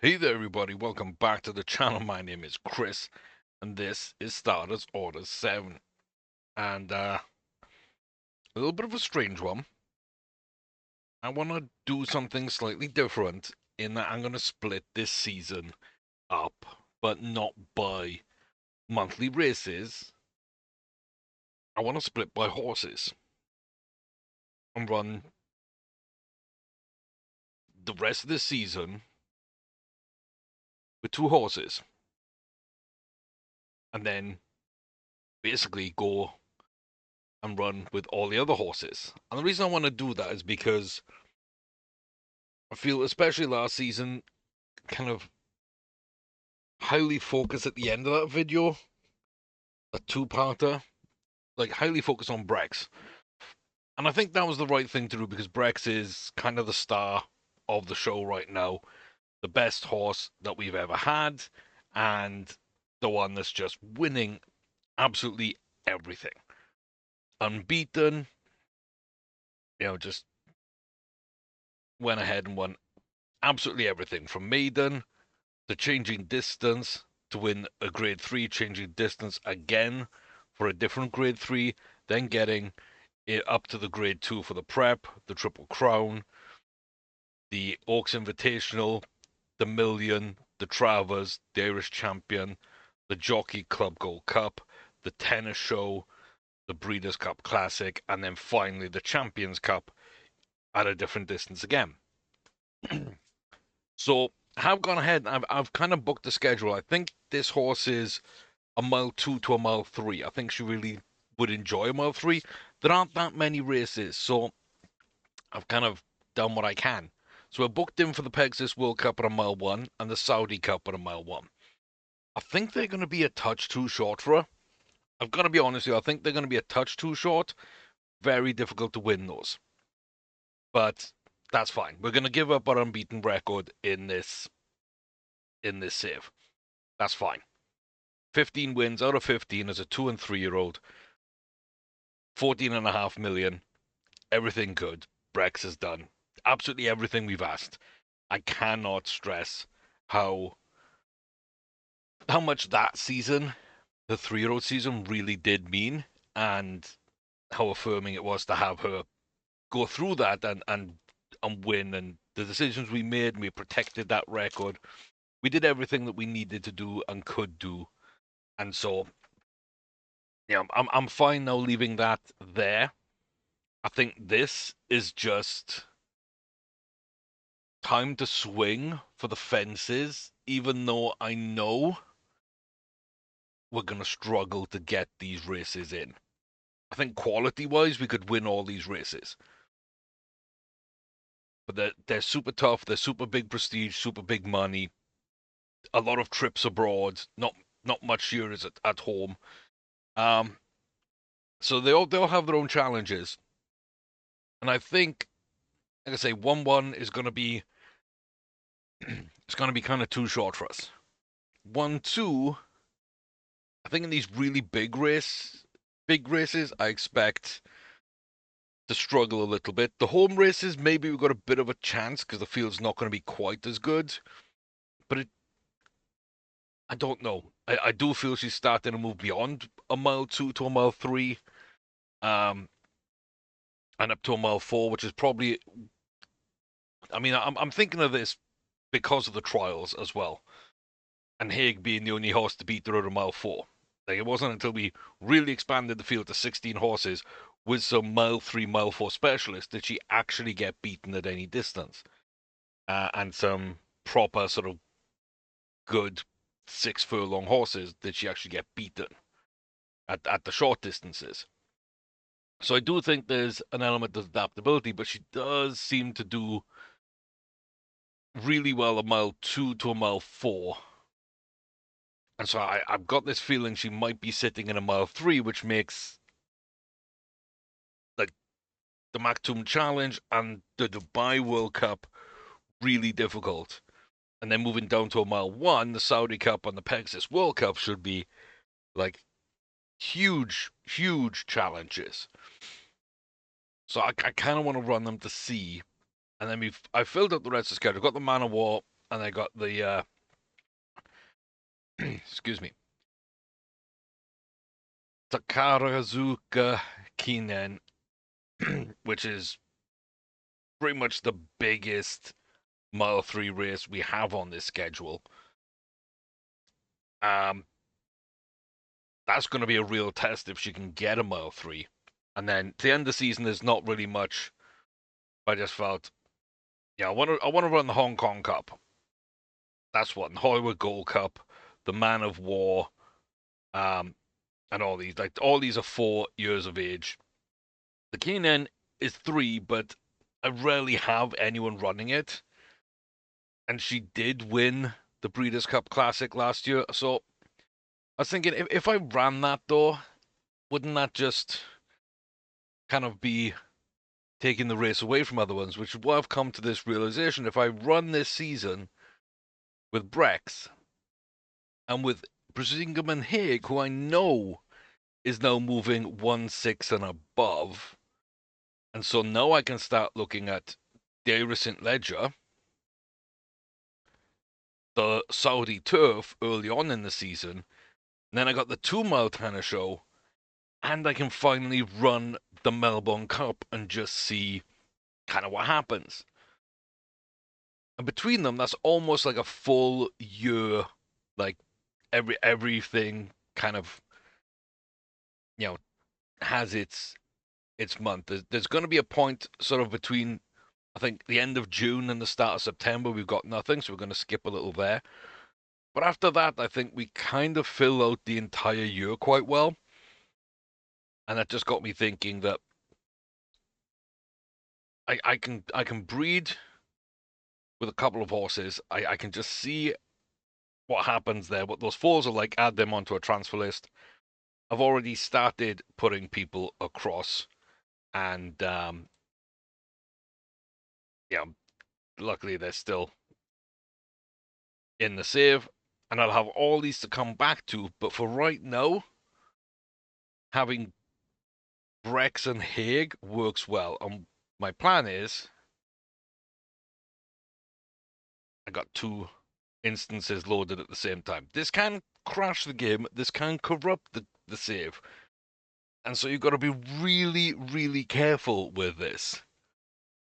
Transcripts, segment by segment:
Hey there everybody, welcome back to the channel. My name is Chris and this is Starters Order 7. And a little bit of a strange one. I want to do something slightly different in that I'm going to split this season up, but not by monthly races. I want to split by horses and run the rest of this season with 2 horses. And then basically go and run with all the other horses. And the reason I want to do that is because I feel, especially last season, kind of highly focused at the end of that video, a two-parter, like highly focused on Brex. And I think that was the right thing to do because Brex is kind of the star of the show right now, the best horse that we've ever had, and the one that's just winning absolutely everything. Unbeaten, just went ahead and won absolutely everything from maiden to changing distance to win a grade 3, changing distance again for a different grade 3, then getting it up to the grade 2 for the prep, the Triple Crown, the Oaks Invitational, the Million, the Travers, the Irish Champion, the Jockey Club Gold Cup, the Tennis Show, the Breeders' Cup Classic, and then finally the Champions Cup at a different distance again. So I've gone ahead and I've kind of booked the schedule. I think this horse is a mile 2 to a mile 3. I think she really would enjoy a mile 3. There aren't that many races, so I've kind of done what I can. So I booked in for the Pegasus World Cup at a mile 1 and the Saudi Cup at a mile 1. I think they're going to be a touch too short for her. I've got to be honest with you, I think they're going to be a touch too short. Very difficult to win those. But that's fine. We're going to give up our unbeaten record in this save. That's fine. 15 wins out of 15 as a 2 and 3-year-old. 14.5 million. Everything good. Brex has done absolutely everything we've asked. I cannot stress how much that season, the 3-year-old season, really did mean, and how affirming it was to have her go through that and win, and the decisions we made, and we protected that record. We did everything that we needed to do and could do, and so I'm fine now leaving that there. I think this is just time to swing for the fences, even though I know we're going to struggle to get these races in. I think quality-wise, we could win all these races. But they're super tough, they're super big prestige, super big money, a lot of trips abroad, not much here is at home. So they'll have their own challenges. And I think, like I say, 1-1 is going to be it's going to be kind of too short for us. 1-2, I think in these really big races, I expect to struggle a little bit. The home races, maybe we've got a bit of a chance because the field's not going to be quite as good. But I don't know. I do feel she's starting to move beyond a mile 2 to a mile 3, and up to a mile 4, which is probably. I mean, I'm thinking of this because of the trials as well, and Hague being the only horse to beat her at a mile 4. Like, it wasn't until we really expanded the field to 16 horses with some mile 3, mile 4 specialists did she actually get beaten at any distance, and some proper sort of good 6-furlong horses did she actually get beaten at the short distances. So I do think there's an element of adaptability, but she does seem to do really well a mile 2 to a mile 4. And so I've got this feeling she might be sitting in a mile 3, which makes like the Maktoum Challenge and the Dubai World Cup really difficult. And then moving down to a mile 1, the Saudi Cup and the Pegasus World Cup should be like huge challenges. So I kind of want to run them to see. And then I filled up the rest of the schedule. I've got the Man of War and I got the excuse me, Takarazuka Kinen, which is pretty much the biggest Mile 3 race we have on this schedule. That's going to be a real test if she can get a Mile 3. And then to end the season, there's not really much. I just felt, yeah, I want to run the Hong Kong Cup. That's one. Hollywood Gold Cup, the Man of War, and all these. Like all these are 4 years of age. The K&N is 3, but I rarely have anyone running it. And she did win the Breeders' Cup Classic last year, so I was thinking if I ran that though, wouldn't that just kind of be taking the race away from other ones? Which is why I've come to this realization: if I run this season with Brex and with Brex and Hague, who I know is now moving 1/6 and above, and so now I can start looking at the St. Ledger, the Saudi turf early on in the season, and then I got the 2 mile tennis show, and I can finally run the Melbourne Cup and just see kind of what happens. And between them, that's almost like a full year, like everything kind of, you know, has its month. There's going to be a point sort of between, I think, the end of June and the start of September. We've got nothing, so we're going to skip a little there. But after that, I think we kind of fill out the entire year quite well. And that just got me thinking that I can breed with a couple of horses. I can just see what happens there, what those foals are like, add them onto a transfer list. I've already started putting people across, and yeah, luckily they're still in the save, and I'll have all these to come back to. But for right now, having Brex and Hague works well. And my plan is, I got 2 instances loaded at the same time. This can crash the game. This can corrupt the save. And so you've got to be really, really careful with this.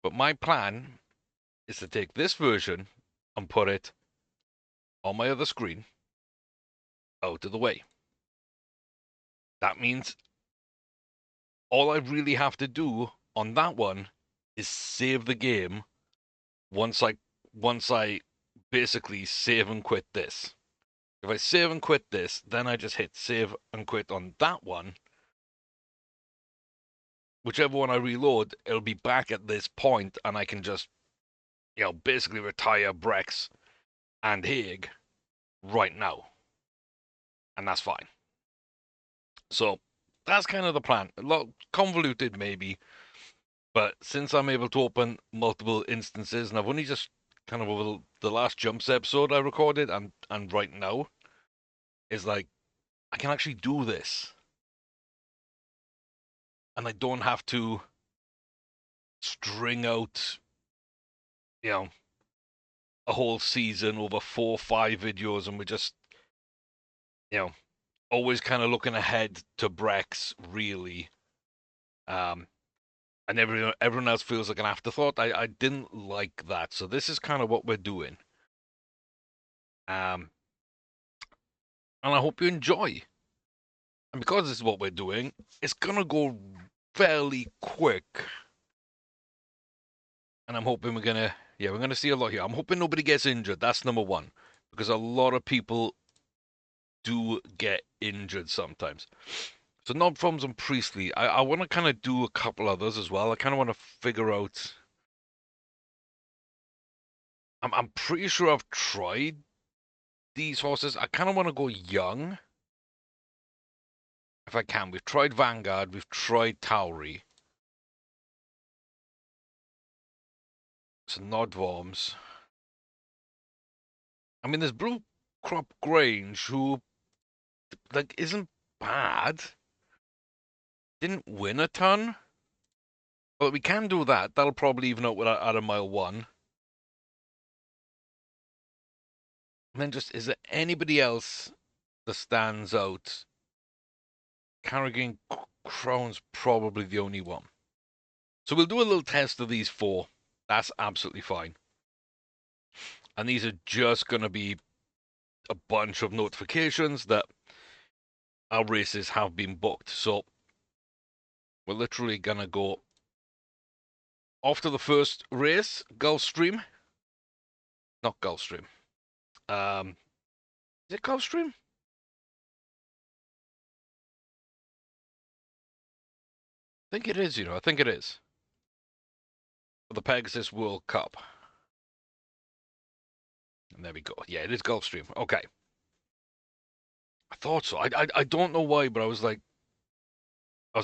But my plan is to take this version and put it on my other screen out of the way. That means all I really have to do on that one is save the game once I basically save and quit this. If I save and quit this, then I just hit save and quit on that one. Whichever one I reload, it'll be back at this point, and I can just, basically retire Brex and Hague right now. And that's fine. So that's kind of the plan. A lot convoluted, maybe, but since I'm able to open multiple instances, and I've only just kind of over the last Jumps episode I recorded and right now, is like I can actually do this, and I don't have to string out, you know, a whole season over 4 or 5 videos, and we're just, always kind of looking ahead to Brex, really. And everyone else feels like an afterthought. I didn't like that, so this is kind of what we're doing. And I hope you enjoy. And because this is what we're doing, it's gonna go fairly quick. And I'm hoping we're gonna see a lot here. I'm hoping nobody gets injured. That's number one, because a lot of people do get injured sometimes. So Knob Thumbs and Priestley. I want to kind of do a couple others as well. I kind of want to figure out. I'm pretty sure I've tried these horses. I kind of want to go young, if I can. We've tried Vanguard. We've tried Towery. So Nodworms. I mean, there's Blue Crop Grange, who like isn't bad. Didn't win a ton. But we can do that. That'll probably even out at a mile 1. And then just, is there anybody else that stands out? Carrigan Crown's probably the only one. So we'll do a little test of these four. That's absolutely fine. And these are just going to be a bunch of notifications that our races have been booked. So we're literally going to go off to the first race, Gulfstream. Not Gulfstream. Is it Gulfstream? I think it is, I think it is. For the Pegasus World Cup. And there we go. Yeah, it is Gulfstream. Okay. I thought so. I don't know why, but I was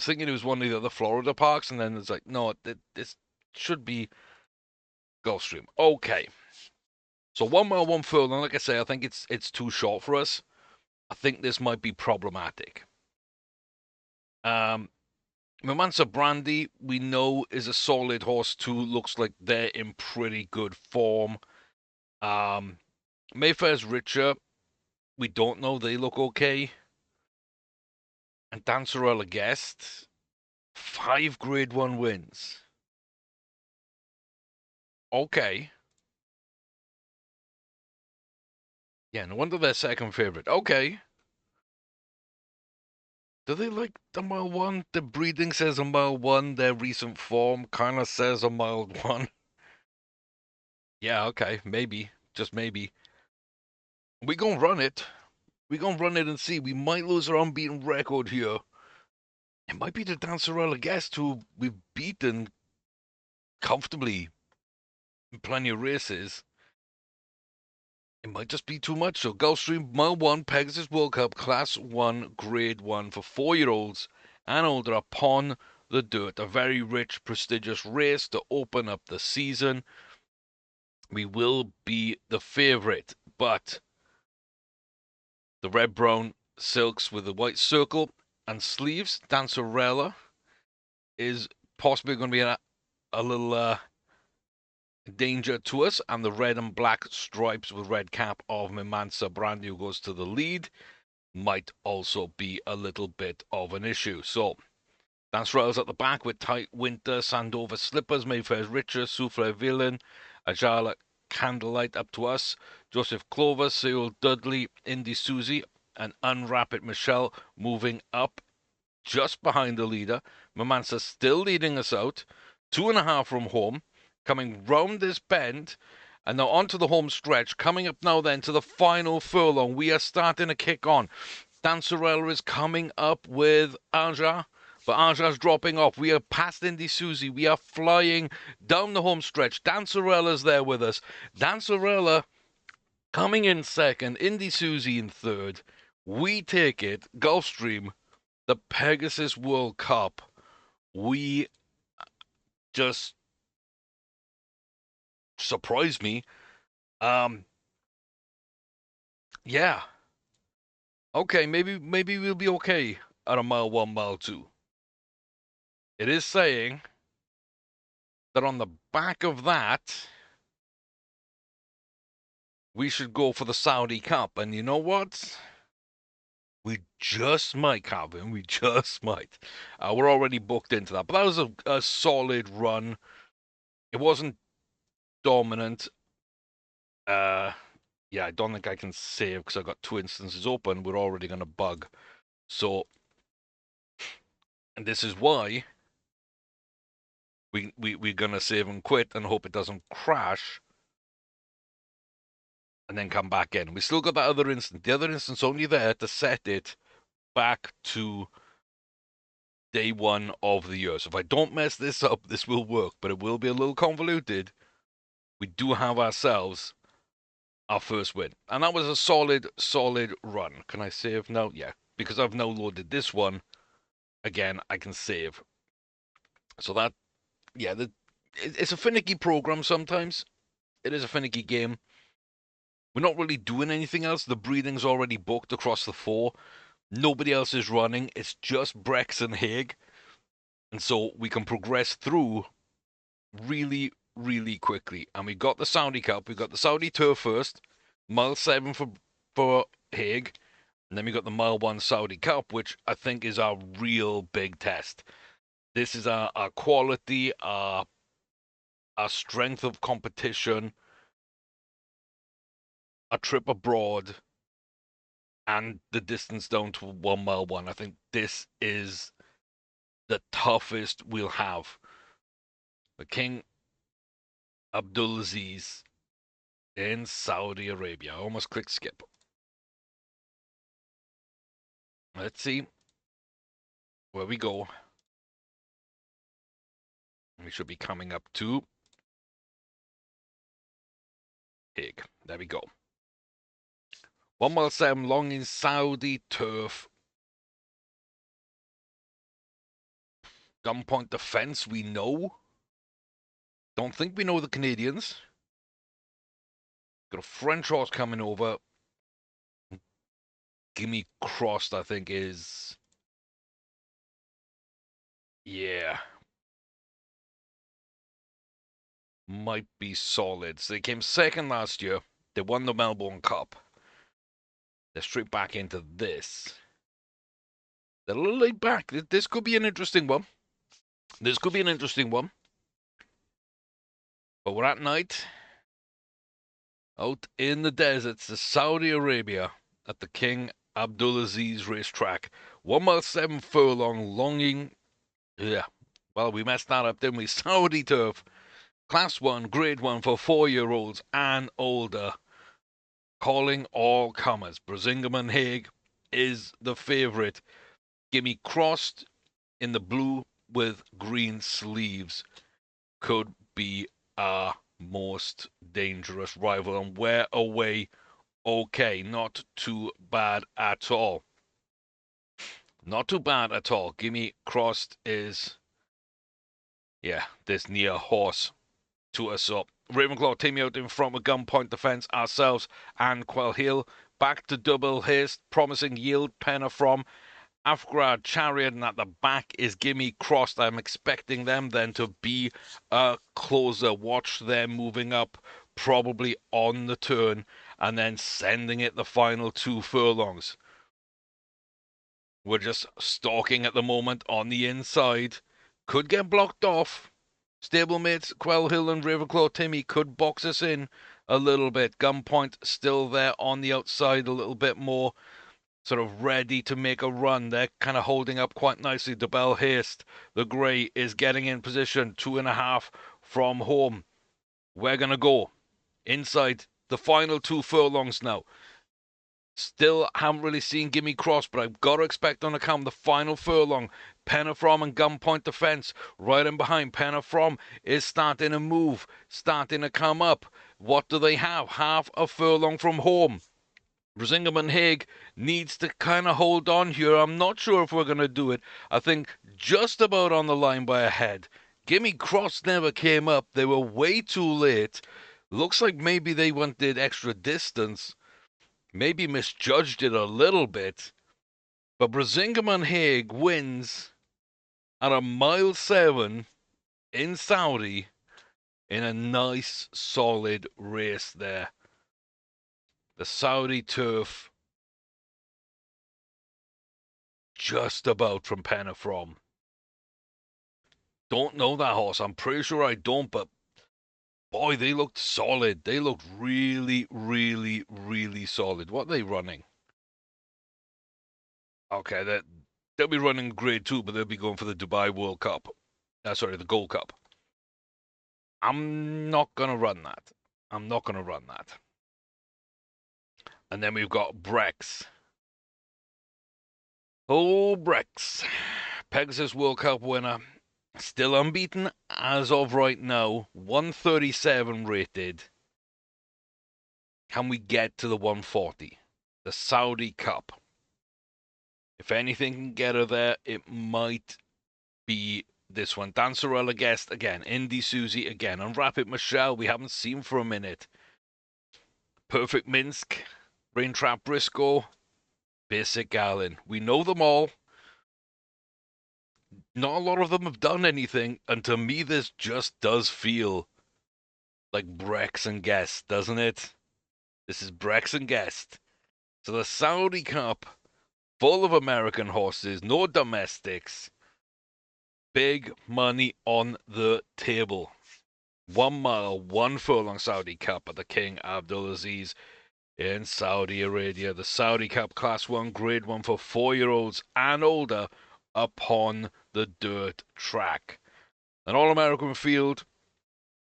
thinking it was one of the other Florida parks, and then it's like, no, this should be Gulfstream. Okay. So 1 mile, 1 furlong. Like I say, I think it's too short for us. I think this might be problematic. Mamansa Brandy, we know, is a solid horse too. Looks like they're in pretty good form. Mayfair's Richer, we don't know. They look okay. And Dancerella Guest, 5 Grade 1 wins. Okay. Yeah, no wonder they're second favorite. Okay. Do they like the mile 1? The breeding says a mile 1. Their recent form kind of says a mile 1. Yeah, okay. Maybe. Just maybe. We gonna run it. We gonna run it and see. We might lose our unbeaten record here. It might be the Dancerella Guest who we've beaten comfortably in plenty of races. It might just be too much. So Gulfstream Mile 1 Pegasus World Cup Class 1 Grade 1 for 4-year-olds and older upon the dirt. A very rich, prestigious race to open up the season. We will be the favourite, but the red-brown silks with the white circle and sleeves, Dancerella, is possibly going to be a little danger to us, and the red and black stripes with red cap of Mimansa Brandy, who goes to the lead, might also be a little bit of an issue. So Dancerella's at the back with Tight Winter, Sandover Slippers, Mayfair's Richer, Souffle Villain, Ajala Candlelight up to us, Joseph Clover, Seoul Dudley, Indy Susie, and Unwrap Michelle moving up just behind the leader. Mamansa still leading us out. 2.5 from home. Coming round this bend. And now onto the home stretch. Coming up now then to the final furlong. We are starting to kick on. Dancerella is coming up with Aja. But Aja's dropping off. We are past Indy Susie. We are flying down the home stretch. Dancerella's there with us. Dancerella coming in second. Indy Susie in third. We take it. Gulfstream, the Pegasus World Cup. We just surprised me. Yeah. Okay, maybe we'll be okay at a mile 1, mile 2. It is saying that on the back of that, we should go for the Saudi Cup. And you know what? We just might, Calvin. We just might. We're already booked into that. But that was a solid run. It wasn't dominant. Yeah, I don't think I can save because I've got 2 instances open. We're already going to bug. So, and this is why we're going to save and quit and hope it doesn't crash and then come back in. We still got that other instance. The other instance only there to set it back to day 1 of the year. So if I don't mess this up, this will work, but it will be a little convoluted. We do have ourselves our first win. And that was a solid run. Can I save now? Yeah, because I've now loaded this one. Again, I can save. So that, yeah, it's a finicky program sometimes. It is a finicky game. We're not really doing anything else. The breeding's already booked across the 4. Nobody else is running. It's just Brex and Hague. And so we can progress through really quickly. And we got the Saudi Cup. We got the Saudi Tour first. Mile 7 for Hague, and then we got the Mile 1 Saudi Cup, which I think is our real big test. This is our quality, our strength of competition, a trip abroad, and the distance down to 1 mile 1. I think this is the toughest we'll have. The King Abdulaziz in Saudi Arabia. I almost clicked skip. Let's see where we go. We should be coming up to Hague. There we go. 1 mile 7 long in Saudi turf. Gunpoint defense, we know. Don't think we know the Canadians. Got a French horse coming over. Gimme Crossed, I think, is... Yeah. Might be solid. So they came second last year. They won the Melbourne Cup. They're straight back into this. They're a little laid back. This could be an interesting one. This could be an interesting one. But we're at night. Out in the deserts of Saudi Arabia at the King Abdulaziz racetrack. 1 mile 7 furlong, longing. Yeah. Well, we messed that up, didn't we? Saudi turf. Class 1, grade 1 for 4-year-olds and older. Calling all comers. Brex and Hague is the favourite. Gimme Crossed in the blue with green sleeves. Could be our most dangerous rival, and we're away okay. Not too bad at all. Not too bad at all. Gimme Crossed is, yeah, this near horse to us up. Ravenclaw teaming out in front with gunpoint defence ourselves and Quell Hill. Back to double haste, promising yield. Penner from Afgrad Chariot, and at the back is Gimme Crossed. I'm expecting them then to be a closer. Watch them moving up, probably on the turn, and then sending it the final 2 furlongs. We're just stalking at the moment on the inside. Could get blocked off. Stablemates, Quell Hill and Ravenclaw Timmy could box us in a little bit. Gunpoint still there on the outside a little bit more. Sort of ready to make a run. They're kind of holding up quite nicely. Double Haste, the grey, is getting in position. 2.5 from home. We're going to go inside the final 2 furlongs now. Still haven't really seen Gimme Cross, but I've got to expect on account the final furlong. Penner from and Gunpoint Defence right in behind. Penner from is starting to move, starting to come up. What do they have? Half a furlong from home. Brex and Hague needs to kind of hold on here. I'm not sure if we're going to do it. I think just about on the line by a head. Gimme Cross never came up. They were way too late. Looks like maybe they wanted extra distance. Maybe misjudged it a little bit. But Brex and Hague wins at a mile 7 in Saudi in a nice, solid race there. The Saudi turf just about from Penner from. Don't know that horse. I'm pretty sure I don't, but boy, they looked solid. They looked really, really, really solid. What are they running? Okay, they'll be running grade 2, but they'll be going for the Dubai World Cup. Sorry, the Gold Cup. I'm not going to run that. I'm not going to run that. And then we've got Brex. Oh, Brex. Pegasus World Cup winner. Still unbeaten as of right now. 137 rated. Can we get to the 140? The Saudi Cup. If anything can get her there, it might be this one. Dancerella Guest again. Indy Susie again. And Rapid Michelle, we haven't seen for a minute. Perfect Minsk. Raintrap Briscoe. Basic Gallon. We know them all. Not a lot of them have done anything, and to me this just does feel like Brex and Guest, doesn't it? This is Brex and Guest. So the Saudi Cup, full of American horses, no domestics. Big money on the table. 1 mile, 1 furlong Saudi Cup at the King Abdulaziz in Saudi Arabia. The Saudi Cup Class 1, Grade 1 for 4-year-olds and older upon the dirt track. An All-American field,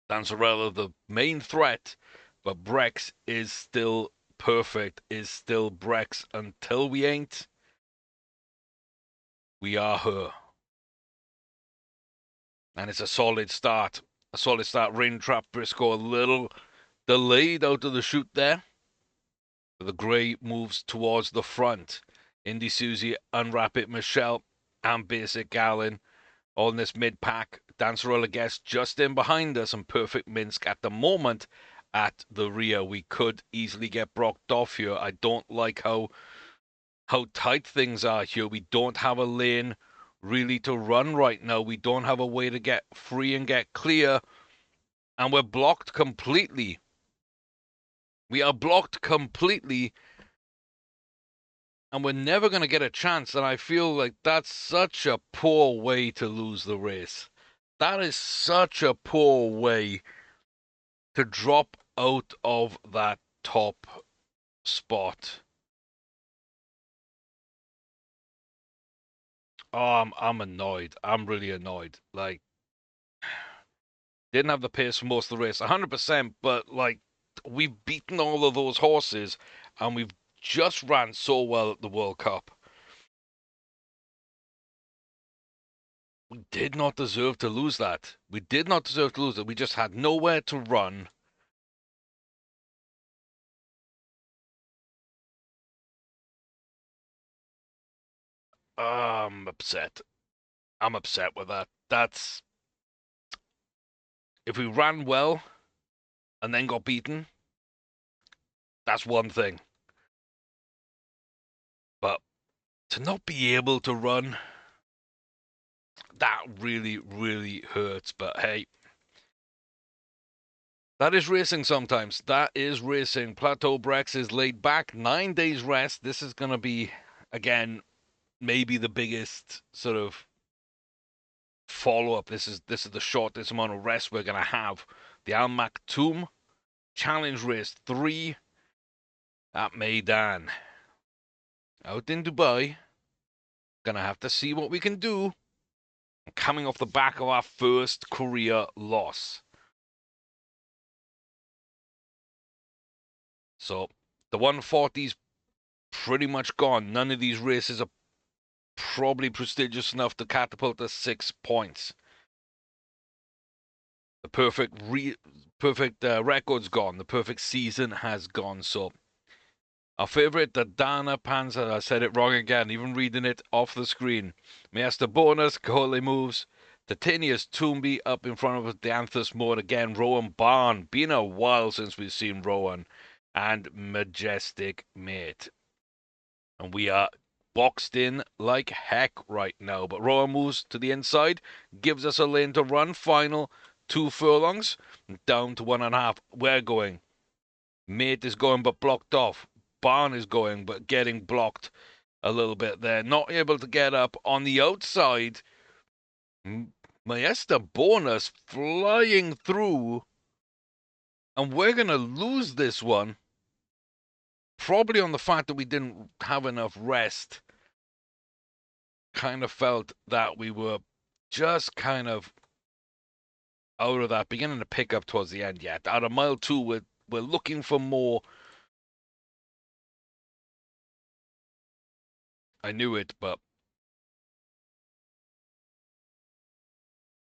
Dancerella the main threat, but Brex is still perfect, is still Brex until we ain't. We are her. And it's a solid start. A solid start. Raintrap Briscoe a little delayed out of the chute there. The grey moves towards the front. Indy Susie, Unwrap It, Michelle, and Basic Gallon all in this mid-pack. Dancerella Guest just in behind us, and Perfect Minsk at the moment at the rear. We could easily get brocked off here. I don't like how tight things are here. We don't have a lane really to run right now. We don't have a way to get free and get clear, and we're blocked completely. We are blocked completely, and we're never going to get a chance, and I feel like that's such a poor way to lose the race. That is such a poor way to drop out of that top spot. Oh, I'm annoyed. I'm really annoyed. Like, didn't have the pace for most of the race, 100%, but like, we've beaten all of those horses, and we've just ran so well at the World Cup. We did not deserve to lose that. We did not deserve to lose it. We just had nowhere to run. I'm upset. I'm upset with that. That's if we ran well and then got beaten, that's one thing. But to not be able to run, that really, really hurts. But hey, that is racing sometimes. That is racing. Plateau Brex is laid back. 9 days rest. This is going to be, again, maybe the biggest sort of follow-up. This is the shortest amount of rest we're going to have. The Al Maktoum Challenge Race 3 at Meydan. Out in Dubai. Gonna have to see what we can do. Coming off the back of our first career loss. So the 140's pretty much gone. None of these races are probably prestigious enough to catapult us 6 points. The perfect record's gone. The perfect season has gone. So our favorite, the Dana Panzer, I said it wrong again, even reading it off the screen. Master Bonus, Goalie moves. Titania's Toomby up in front of Danthus Mode again. Rowan Barn. Been a while since we've seen Rowan. And Majestic Mate. And we are boxed in like heck right now. But Rowan moves to the inside. Gives us a lane to run. Final 2 furlongs. Down to 1.5. We're going. Mate is going but blocked off. Barn is going but getting blocked a little bit there. Not able to get up on the outside. Maester Bonus flying through. And we're going to lose this one. Probably on the fact that we didn't have enough rest. Kind of felt that we were just kind of out of that. Beginning to pick up towards the end yet. Out of mile 2, we're looking for more. I knew it, but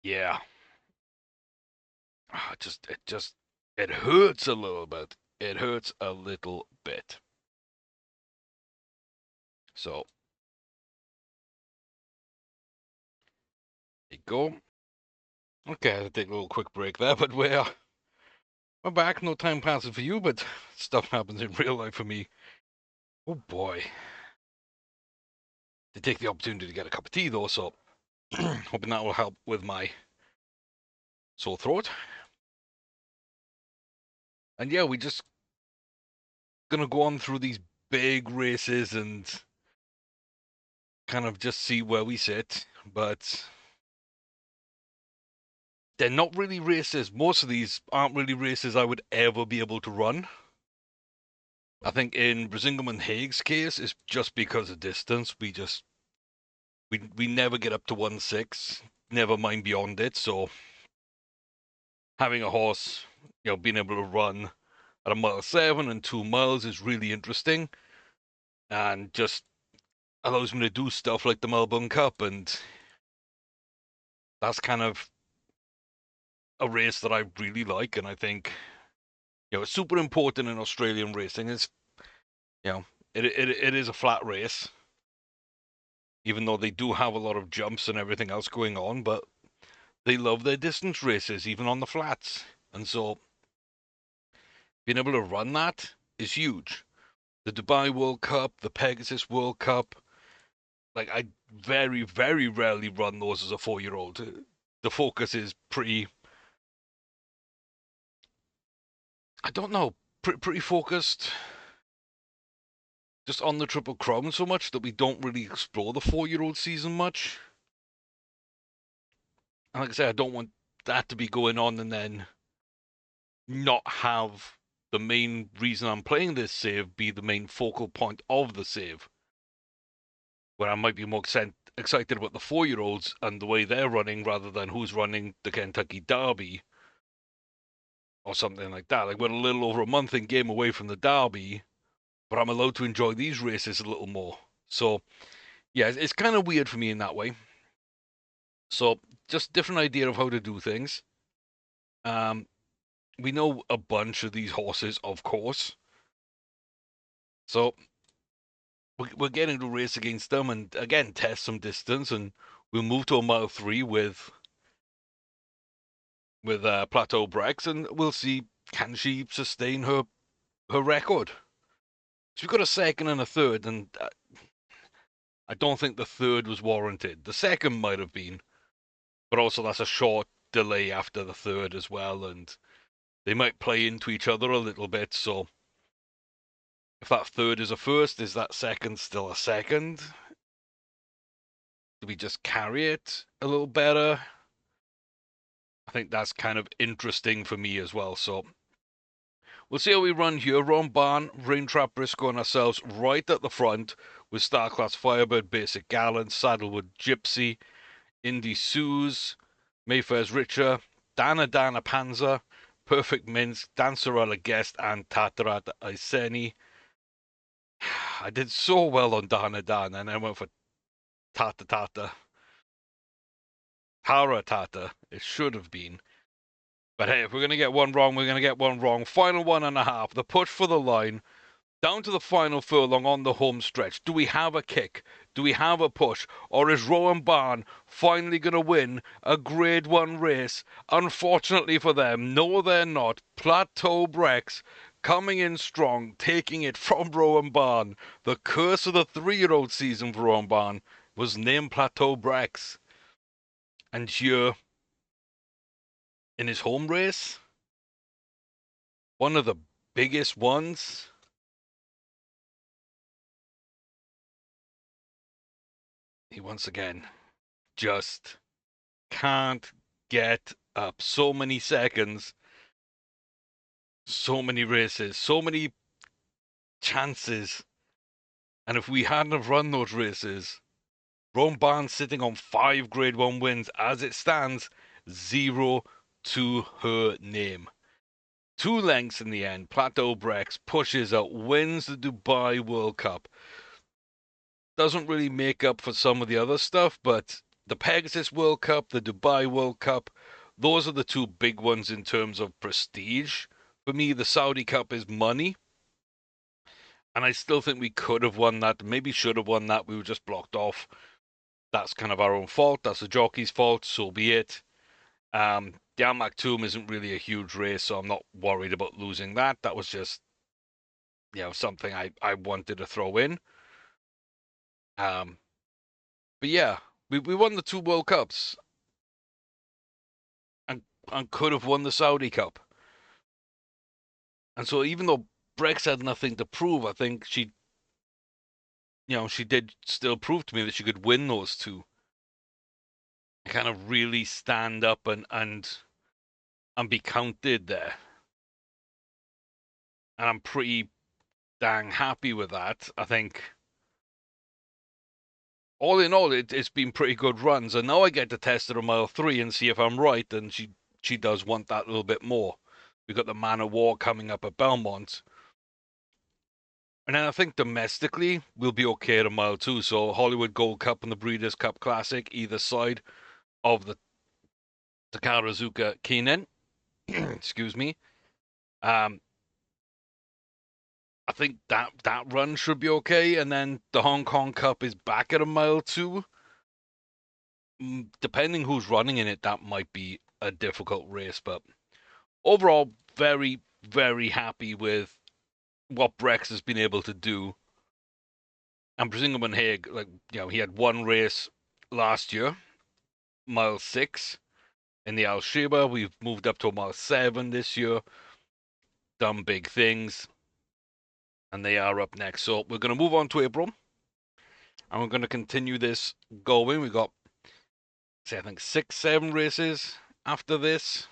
yeah. It hurts a little bit. It hurts a little bit. So, there you go. Okay, I had to take a little quick break there, but we're back. No time passes for you, but stuff happens in real life for me. Oh boy. To take the opportunity to get a cup of tea though, so hoping that will help with my sore throat. And yeah, we just gonna go on through these big races and kind of just see where we sit, but they're not really races. Most of these aren't really races I would ever be able to run. I think in Bresingham and Hague's case, it's just because of distance. We never get up to 1.6, never mind beyond it. So having a horse, being able to run at 1.7 and 2 miles is really interesting, and just allows me to do stuff like the Melbourne Cup, and that's kind of a race that I really like, and I think it's super important in Australian racing. It's it is a flat race, even though they do have a lot of jumps and everything else going on, but they love their distance races, even on the flats, and so being able to run that is huge. The Dubai World Cup, the Pegasus World Cup, like I very, very rarely run those as a 4-year-old. The focus is pretty, I don't know, pretty focused just on the Triple Crown so much that we don't really explore the 4-year-old season much. And like I said, I don't want that to be going on and then not have the main reason I'm playing this save be the main focal point of the save. Where I might be more excited about the 4-year-olds and the way they're running rather than who's running the Kentucky Derby or something like that. Like we're a little over a month in game away from the Derby, but I'm allowed to enjoy these races a little more. So yeah, it's kind of weird for me in that way. So just different idea of how to do things. We know a bunch of these horses, of course. So we're getting to race against them and again test some distance, and we'll move to a mile 3 with Plateau Brex, and we'll see can she sustain her record. So we've got a second and a third, and I don't think the third was warranted. The second might have been, but also that's a short delay after the third as well, and they might play into each other a little bit. So if that third is a first, is that second still a second? Do we just carry it a little better? I think that's kind of interesting for me as well. So we'll see how we run here. Ron Barn, Raintrap Briscoe, and ourselves right at the front with Star Class Firebird, Basic Gallant, Saddlewood Gypsy, Indy Suze, Mayfair's Richer, Dana Panzer, Perfect Minsk, Dancerella Guest, and Tatarat Iseni. I did so well on Dana, and I went for Tata. Tata, it should have been. But hey, if we're going to get one wrong, we're going to get one wrong. Final 1.5, the push for the line, down to the final furlong on the home stretch. Do we have a kick? Do we have a push? Or is Rowan Barn finally going to win a Grade 1 race? Unfortunately for them, no they're not. Plateau Brex coming in strong, taking it from Rowan Barn. The curse of the 3-year-old season for Rowan Barn was named Plateau Brex. And here, in his home race, one of the biggest ones, he once again just can't get up. So many seconds, so many races, so many chances. And if we hadn't have run those races, Rome Barnes sitting on 5 Grade 1 wins as it stands, 0 to her name. 2 lengths in the end. Plateau Brex pushes out, wins the Dubai World Cup. Doesn't really make up for some of the other stuff, but the Pegasus World Cup, the Dubai World Cup, those are the 2 big ones in terms of prestige. For me, the Saudi Cup is money, and I still think we could have won that, maybe should have won that. We were just blocked off. That's kind of our own fault. That's the jockey's fault, so be it. The Al Maktoum isn't really a huge race, so I'm not worried about losing that. That was just, something I wanted to throw in. But yeah, we won the 2 World Cups and could have won the Saudi Cup. And so even though Brex had nothing to prove. I think she did still prove to me that she could win those two. Kind of really stand up and be counted there. And I'm pretty dang happy with that. I think all in all, it's been pretty good runs. And now I get to test her on mile 3 and see if I'm right. And she does want that a little bit more. We've got the Man of War coming up at Belmont. And then I think domestically, we'll be okay at a mile 2. So Hollywood Gold Cup and the Breeders' Cup Classic, either side of the Takarazuka Keinen. Excuse me. I think that run should be okay. And then the Hong Kong Cup is back at a mile 2. Depending who's running in it, that might be a difficult race. But overall, very, very happy with what Brex has been able to do. And Bresingham and Hague, he had one race last year, mile 6 in the Al Sheba. We've moved up to mile 7 this year, done big things, and they are up next. So we're going to move on to April, and we're going to continue this going. We got, I think 6-7 races after this.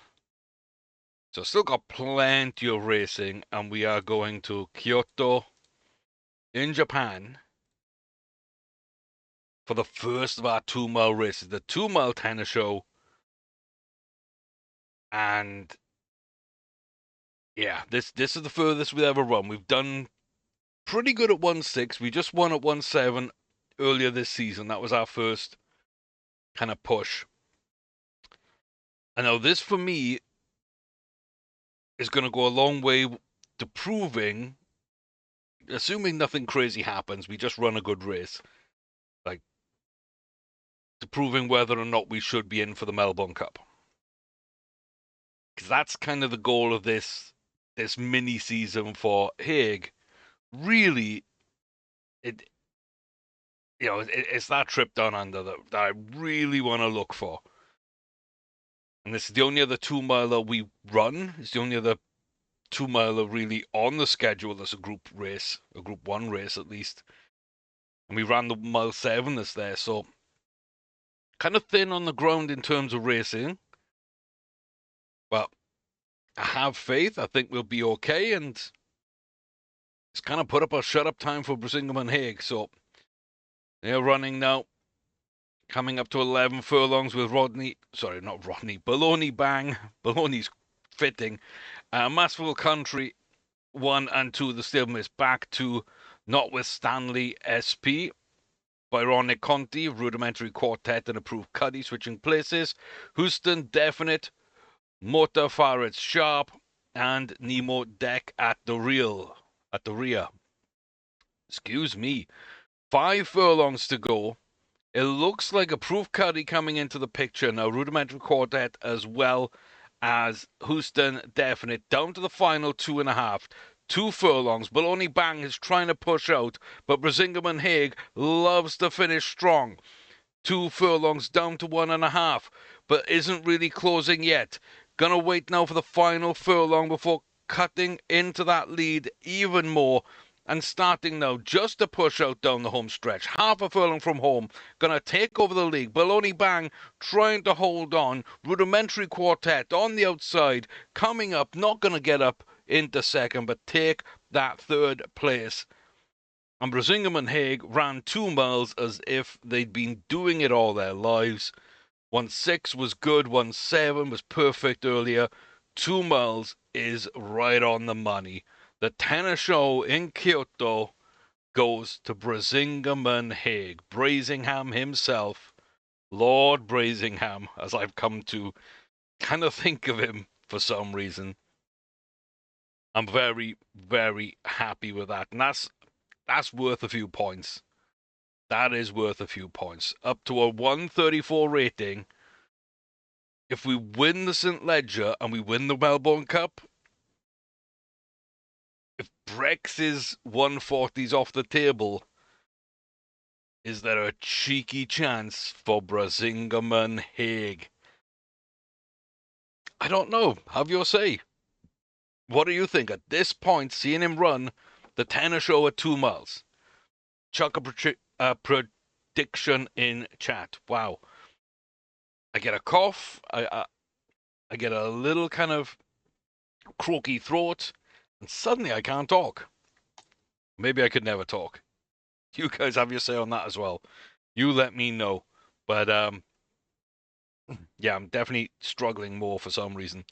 So still got plenty of racing, and we are going to Kyoto in Japan for the first of our 2-mile races, the 2-mile tennis show. And yeah, this is the furthest we've ever run. We've done pretty good at 1.6. We just won at 1.7 earlier this season. That was our first kind of push. And now this, for me, is going to go a long way to proving, assuming nothing crazy happens, we just run a good race, to proving whether or not we should be in for the Melbourne Cup. Because that's kind of the goal of this mini season for Hague. Really, it's that trip down under that I really want to look for. And this is the only other 2-miler we run. It's the only other 2-miler really on the schedule as a group race, a group 1 race at least. And we ran the mile 7 that's there, so kind of thin on the ground in terms of racing. But I have faith. I think we'll be okay, and it's kind of put up a shut-up time for Bresingham and Hague. So they're running now, coming up to 11 furlongs with Baloney Bang. Baloney's fitting. Masterful Country 1 and 2, the stablements back to Notwithstandly SP. Byronic Conti, Rudimentary Quartet and Approved Cuddy switching places. Houston Definite, Motor Farad Sharp, and Nemo Deck at the rear. Excuse me. 5 furlongs to go. It looks like Approved Cuddy coming into the picture now. Rudimentary Quartet as well as Houston Definite down to the final 2.5. 2 furlongs. Baloney Bang is trying to push out, but Bresingham and Hague loves to finish strong. 2 furlongs down to 1.5, but isn't really closing yet. Gonna wait now for the final furlong before cutting into that lead even more and starting now just to push out down the home stretch. Half a furlong from home, gonna take over the league. Baloney Bang trying to hold on. Rudimentary Quartet on the outside, coming up, not gonna get up into second, but take that 3rd place. And Bresingham and Hague ran 2 miles as if they'd been doing it all their lives. 1.6 was good, 1.7 was perfect earlier. 2 miles is right on the money. The tennis show in Kyoto goes to Bresingham and Hague. Brazingham himself, Lord Brazingham, as I've come to kind of think of him for some reason. I'm very, very happy with that. And that's worth a few points. That is worth a few points. Up to a 134 rating. If we win the St. Ledger and we win the Melbourne Cup, if Brex's 140's off the table, is there a cheeky chance for Bresingham and Hague? I don't know. Have your say. What do you think at this point, seeing him run the tenor show at 2 miles? Chuck a prediction in chat. Wow. I get a cough. I get a little kind of croaky throat, and suddenly I can't talk. Maybe I could never talk. You guys have your say on that as well. You let me know. But yeah, I'm definitely struggling more for some reason.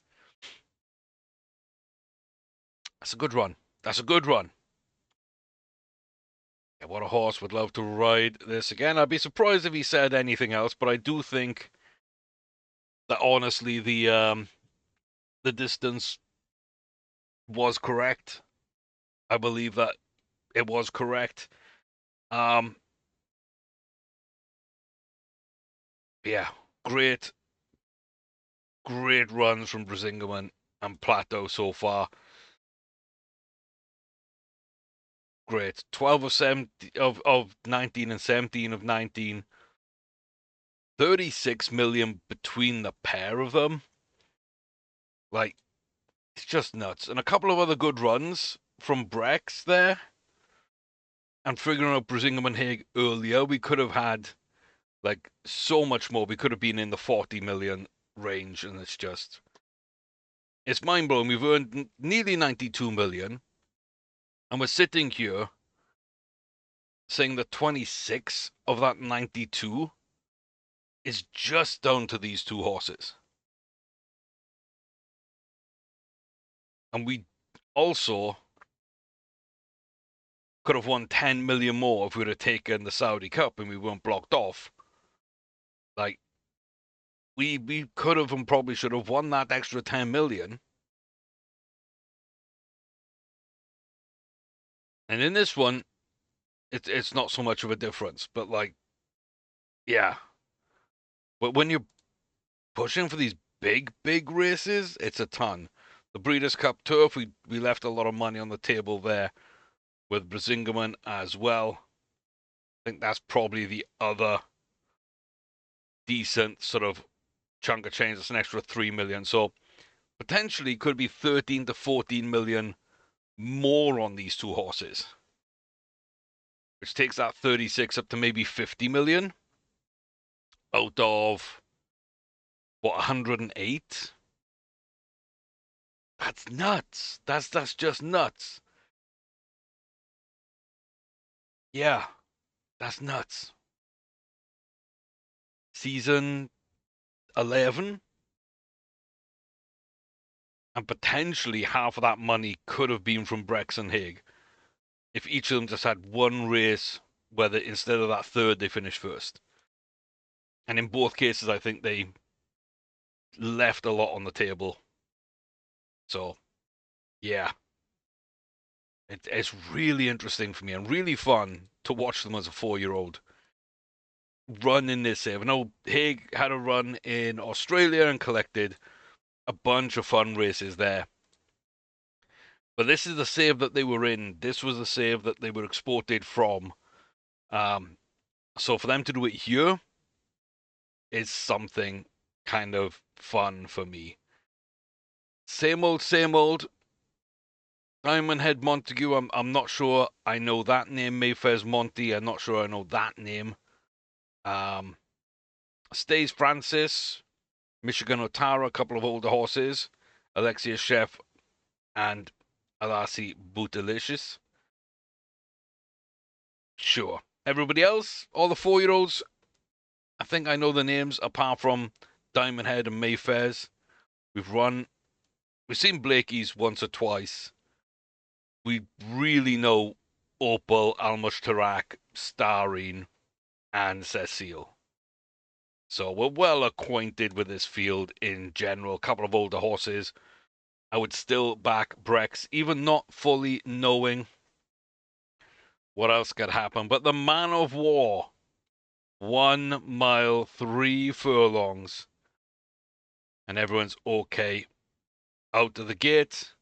That's a good run. That's a good run. Yeah, what a horse. Would love to ride this again. I'd be surprised if he said anything else, but I do think that honestly the distance was correct. I believe that it was correct. Um yeah, great runs from Brisingamen and Plateau so far. Great. 12 of 17 of 19 and 17 of 19. 36 million between the pair of them. Like, it's just nuts. And a couple of other good runs from Brex there. And figuring out Brisingham and Hague earlier, we could have had like so much more. We could have been in the 40 million range, and it's mind blowing. We've earned nearly 92 million, and we're sitting here saying that 26 of that 92 is just down to these two horses. And we also could have won 10 million more if we would have taken the Saudi Cup and we weren't blocked off. Like, we could have and probably should have won that extra 10 million. And in this one, it's not so much of a difference, but like, yeah. But when you're pushing for these big races, it's a ton. The Breeders' Cup Turf, we left a lot of money on the table there with Brisingamen as well. I think that's probably the other decent sort of chunk of change. That's an extra 3 million. So potentially could be 13 to 14 million more on these two horses, which takes that 36 up to maybe 50 million out of what, 108. That's nuts. That's just nuts. Yeah, that's nuts. Season 11, and potentially half of that money could have been from Brex and Hague if each of them just had one race where instead of that third they finished first. And in both cases, I think they left a lot on the table. So, yeah, it's really interesting for me and really fun to watch them as a 4-year-old run in this save. I know Hague had a run in Australia and collected a bunch of fun races there. But this is the save that they were in. This was the save that they were exported from. So for them to do it here is something kind of fun for me. Same old, same old. Diamond Head Montague, I'm not sure I know that name. Mayfair's Monty, I'm not sure I know that name. Stays Francis, Michigan Otara, a couple of older horses. Alexia Chef and Alasi Bootalicious. Sure. Everybody else, all the 4-year-olds, I think I know the names apart from Diamond Head and Mayfair's. We've seen Blakey's once or twice. We really know Opal, Almushtarak, Starine, and Cecile. So we're well acquainted with this field in general. A couple of older horses. I would still back Brex, even not fully knowing what else could happen. But the Man of War, 1 mile, 3 furlongs. And everyone's okay out of the gate.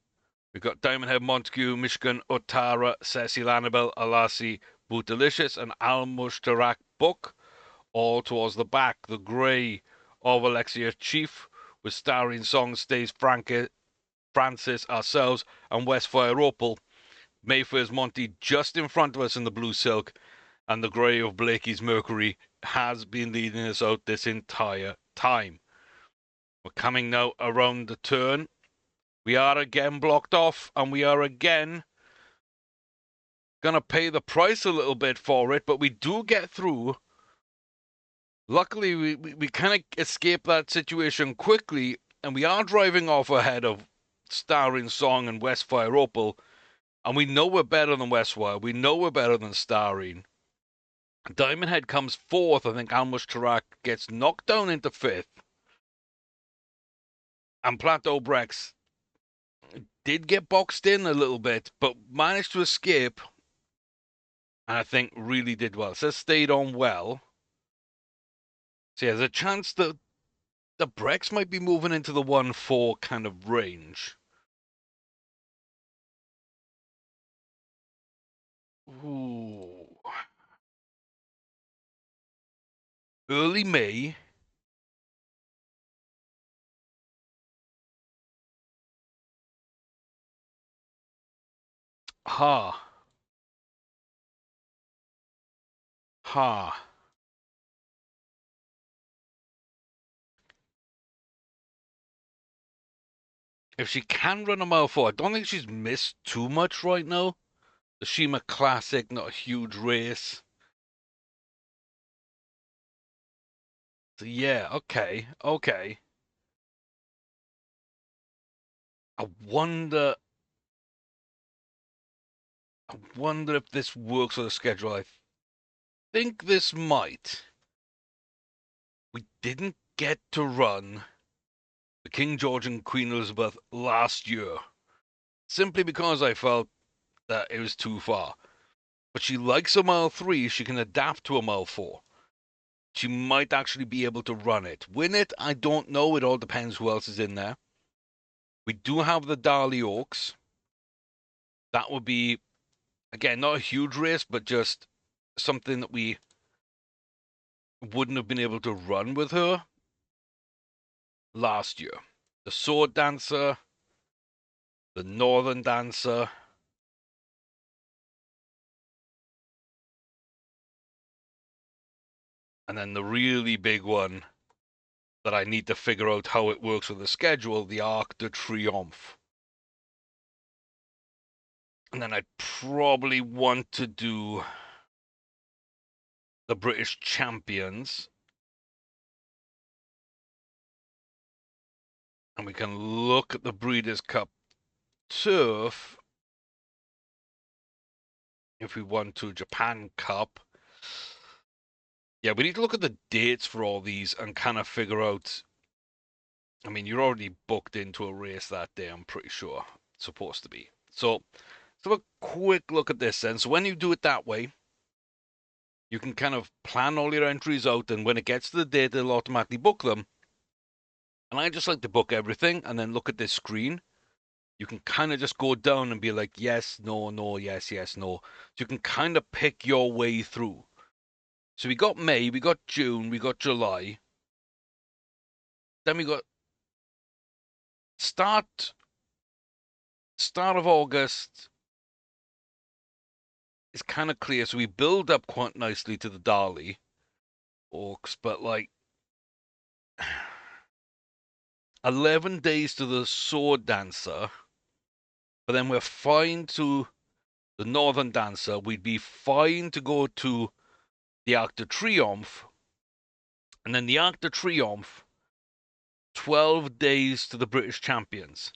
We've got Diamond Head Montague, Michigan Otara, Cecil Annabelle, Alasi Bootalicious, and Almushtarak Book, all towards the back. The grey of Alexia Chief with Starring Song Stays Francis, ourselves, and Westfire Opal. Mayfair's Monty just in front of us in the Blue Silk, and the grey of Blakey's Mercury has been leading us out this entire time. We're coming now around the turn. We are again blocked off, and we are again going to pay the price a little bit for it, but we do get through. Luckily, we kind of escape that situation quickly, and we are driving off ahead of Starring Song and Westfire Opal, and we know we're better than Westfire. We know we're better than Starring. Diamond Head comes fourth. I think Almush Tarak gets knocked down into fifth. And Plateau Brex did get boxed in a little bit, but managed to escape. And I think really did well. So stayed on well. So yeah, there's a chance that the Brex might be moving into the 1-4 kind of range. Ooh. Early May. Ha. Ha. If she can run a mile 4, I don't think she's missed too much right now. The Shima Classic, not a huge race. So yeah, okay. I wonder if this works on the schedule. I think this might. We didn't get to run the King George and Queen Elizabeth last year, simply because I felt that it was too far. But she likes a mile 3. She can adapt to a mile 4. She might actually be able to run it. Win it, I don't know. It all depends who else is in there. We do have the Darley Oaks. That would be, again, not a huge race, but just something that we wouldn't have been able to run with her last year. The Sword Dancer, the Northern Dancer, and then the really big one that I need to figure out how it works with the schedule, the Arc de Triomphe. And then I'd probably want to do the British Champions. And we can look at the Breeders' Cup turf if we want to. Japan Cup. Yeah, we need to look at the dates for all these and kind of figure out. I mean, you're already booked into a race that day, I'm pretty sure. It's supposed to be. So let's have a quick look at this then. So when you do it that way, you can kind of plan all your entries out, and when it gets to the date, it'll automatically book them. And I just like to book everything and then look at this screen. You can kind of just go down and be like, yes, no, no, yes, yes, no. So you can kind of pick your way through. So we got May, we got June, we got July. Then we got start of August is kind of clear. So we build up quite nicely to the Darley Oaks, but like 11 days to the Sword Dancer. But then we're fine to the Northern Dancer. We'd be fine to go to the Arc de Triomphe. And then the Arc de Triomphe, 12 days to the British Champions.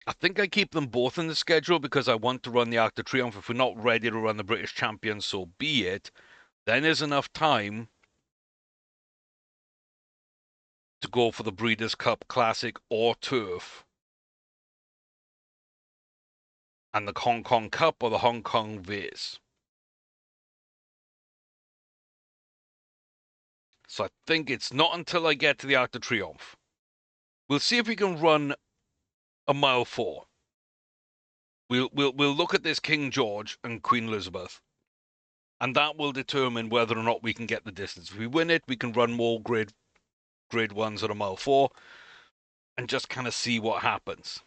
I think I keep them both in the schedule because I want to run the Arc de Triomphe. If we're not ready to run the British Champions, so be it. Then there's enough time to go for the Breeders' Cup Classic or Turf. And the Hong Kong Cup or the Hong Kong Viz. So I think it's not until I get to the Arc de Triomphe. We'll see if we can run a mile 4. We'll look at this King George and Queen Elizabeth, and that will determine whether or not we can get the distance. If we win it, we can run more grade 1s at a mile 4 and just kind of see what happens.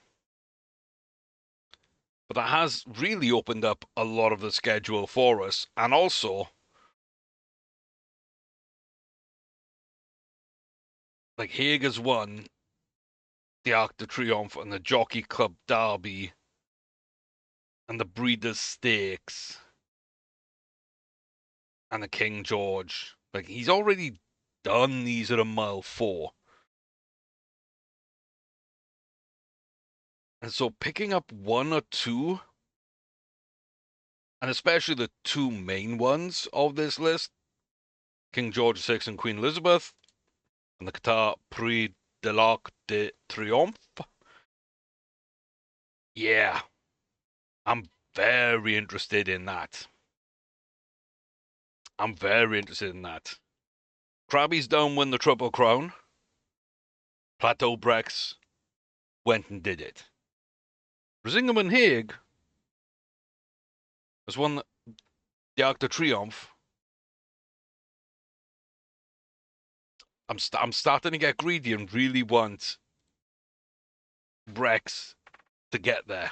But that has really opened up a lot of the schedule for us. And also, like, Hague has won the Arc de Triomphe and the Jockey Club Derby and the Breeders' Stakes and the King George. Like, he's already done these at a mile 4. And so picking up one or two, and especially the two main ones of this list, King George VI and Queen Elizabeth, and the Qatar Prix de l'Arc de Triomphe. Yeah, I'm very interested in that. I'm very interested in that. Krabby's don't win the Triple Crown. Plateau Brex went and did it. Brezingham and Hague has won the Arc de Triomphe. I'm starting to get greedy and really want Brex to get there.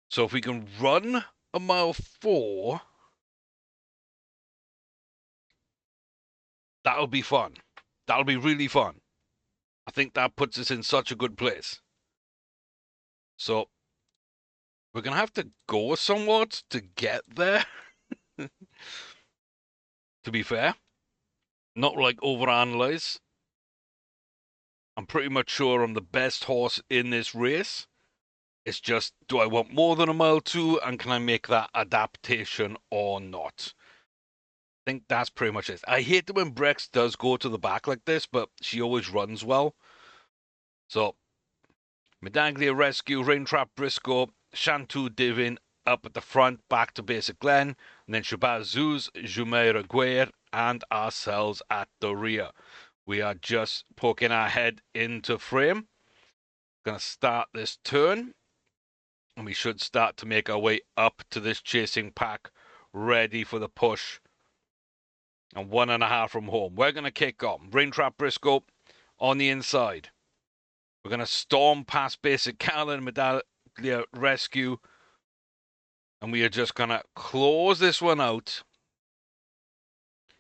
So if we can run a mile 4, that'll be fun. That'll be really fun. I think that puts us in such a good place. So we're going to have to go somewhat to get there, to be fair. Not like overanalyze. I'm pretty much sure I'm the best horse in this race. It's just, do I want more than a mile 2, and can I make that adaptation or not? I think that's pretty much it. I hate it when Brex does go to the back like this, but she always runs well. So, Medaglia Rescue, Raintrap Briscoe, Shantou Divin up at the front, back to Basic Glen, and then Shabazz Zuz, Jumeirah Guer, and ourselves at the rear. We are just poking our head into frame. Going to start this turn, and we should start to make our way up to this chasing pack, ready for the push. And 1.5 from home. We're going to kick on. Raintrap Briscoe on the inside. We're going to storm past Basic Callan, Medaglia Rescue, and we are just going to close this one out.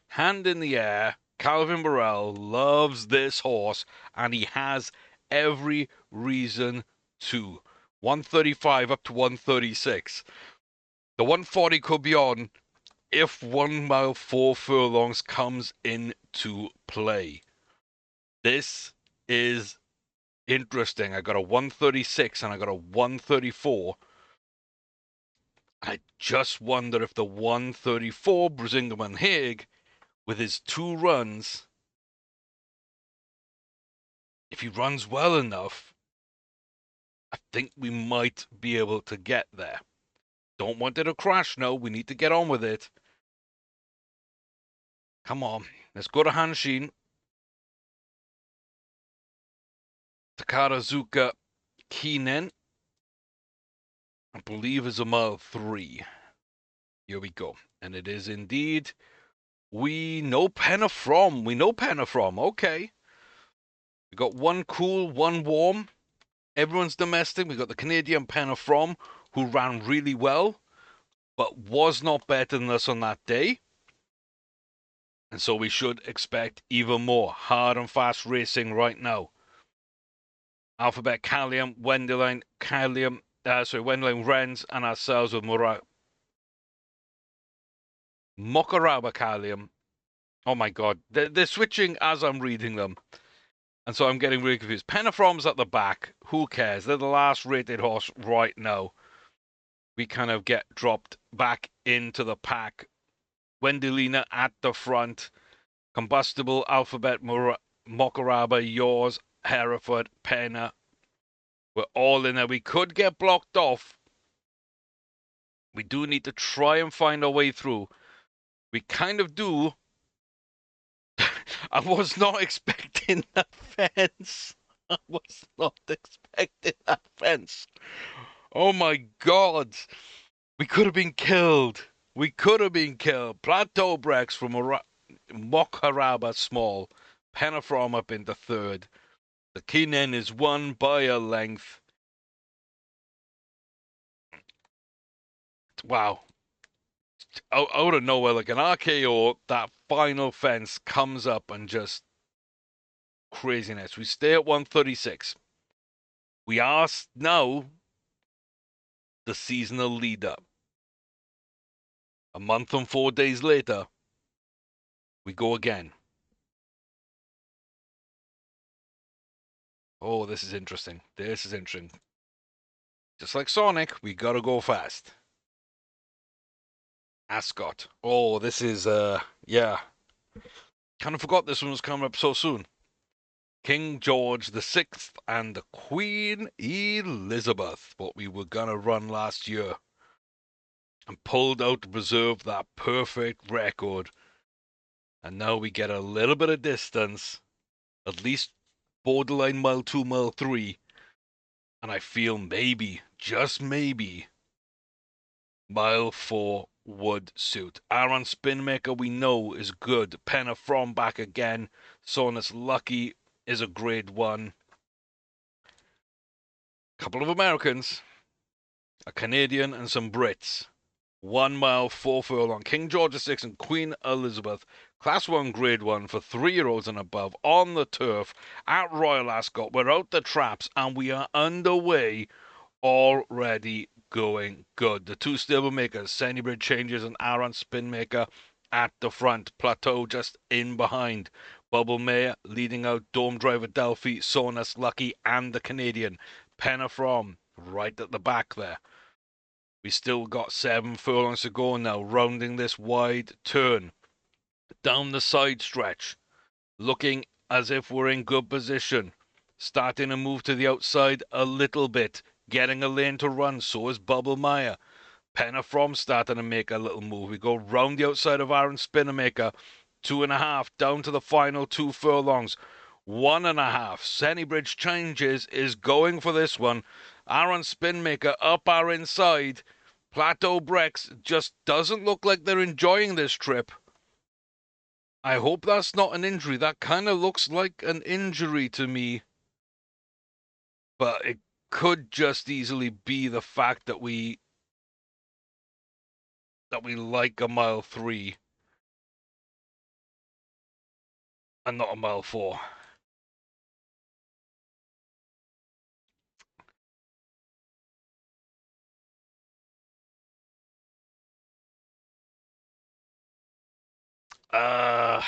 Hand in the air. Calvin Burrell loves this horse, and he has every reason to. 135 up to 136. The 140 could be on if 1 mile 4 furlongs comes into play. This is interesting. I got a 136 and I got a 134. I just wonder if the 134 Brezingham and Hague, with his 2 runs, if he runs well enough, I think we might be able to get there. Don't want it to crash, no. We need to get on with it. Come on. Let's go to Hanshin. Takarazuka Kinen, I believe, is a mile 3. Here we go. And it is indeed. We know Penna from. Okay. We got 1 cool, 1 warm. Everyone's domestic. We got the Canadian Penna from, who ran really well, but was not better than us on that day. And so we should expect even more hard and fast racing right now. Alphabet Callium, Wendeline Callium, Wendeline Wrens, and ourselves with Mokaraba Callium. Oh my god, they're switching as I'm reading them. And so I'm getting really confused. Penafrom's at the back. Who cares? They're the last rated horse right now. We kind of get dropped back into the pack. Wendelina at the front. Combustible, Alphabet, Mokaraba, yours, Hereford, Penna. We're all in there. We could get blocked off. We do need to try and find our way through. We kind of do. I was not expecting that fence. I was not expecting that fence. Oh my god. We could have been killed. We could have been killed. Plateau Brex from Mokaraba small. Penafrom up into 3rd. The Kinen is won by a length. wow. Out of nowhere, like an RKO, that final fence comes up and just craziness. We stay at 136. We are now the seasonal leader. A month and 4 days later, we go again. Oh, this is interesting. This is interesting. Just like Sonic, we gotta go fast. Ascot. Oh, this is, yeah. Kind of forgot this one was coming up so soon. King George VI and Queen Elizabeth, what we were gonna run last year, and pulled out to preserve that perfect record. And now we get a little bit of distance, at least borderline mile 2, mile 3, and I feel maybe, just maybe, mile 4 would suit. Aaron Spinmaker we know is good. Penna From back again. Sonus Lucky is a grade 1. Couple of Americans, a Canadian and some Brits. 1 mile 4 furlong. King George VI and Queen Elizabeth. Class 1 grade 1 for 3-year-olds and above on the turf at Royal Ascot. We're out the traps and we are underway, already going good. The two stable makers, Sennybridge Changes and Aaron Spinmaker at the front. Plateau just in behind. Bubble Mayer leading out Dome Driver Delphi, Sonus Lucky and the Canadian. Penna From right at the back there. We still got 7 furlongs to go now, rounding this wide turn. Down the side stretch, looking as if we're in good position. Starting to move to the outside a little bit, getting a lane to run, so is Bubble Meyer. Penna From starting to make a little move. We go round the outside of Aaron Spinmaker, 2.5, down to the final 2 furlongs. 1.5. Sennybridge Changes is going for this one. Aaron Spinmaker up our inside. Plateau Brex just doesn't look like they're enjoying this trip. I hope that's not an injury. That kind of looks like an injury to me. But it could just easily be the fact that we like a mile 3 and not a mile 4. Uh,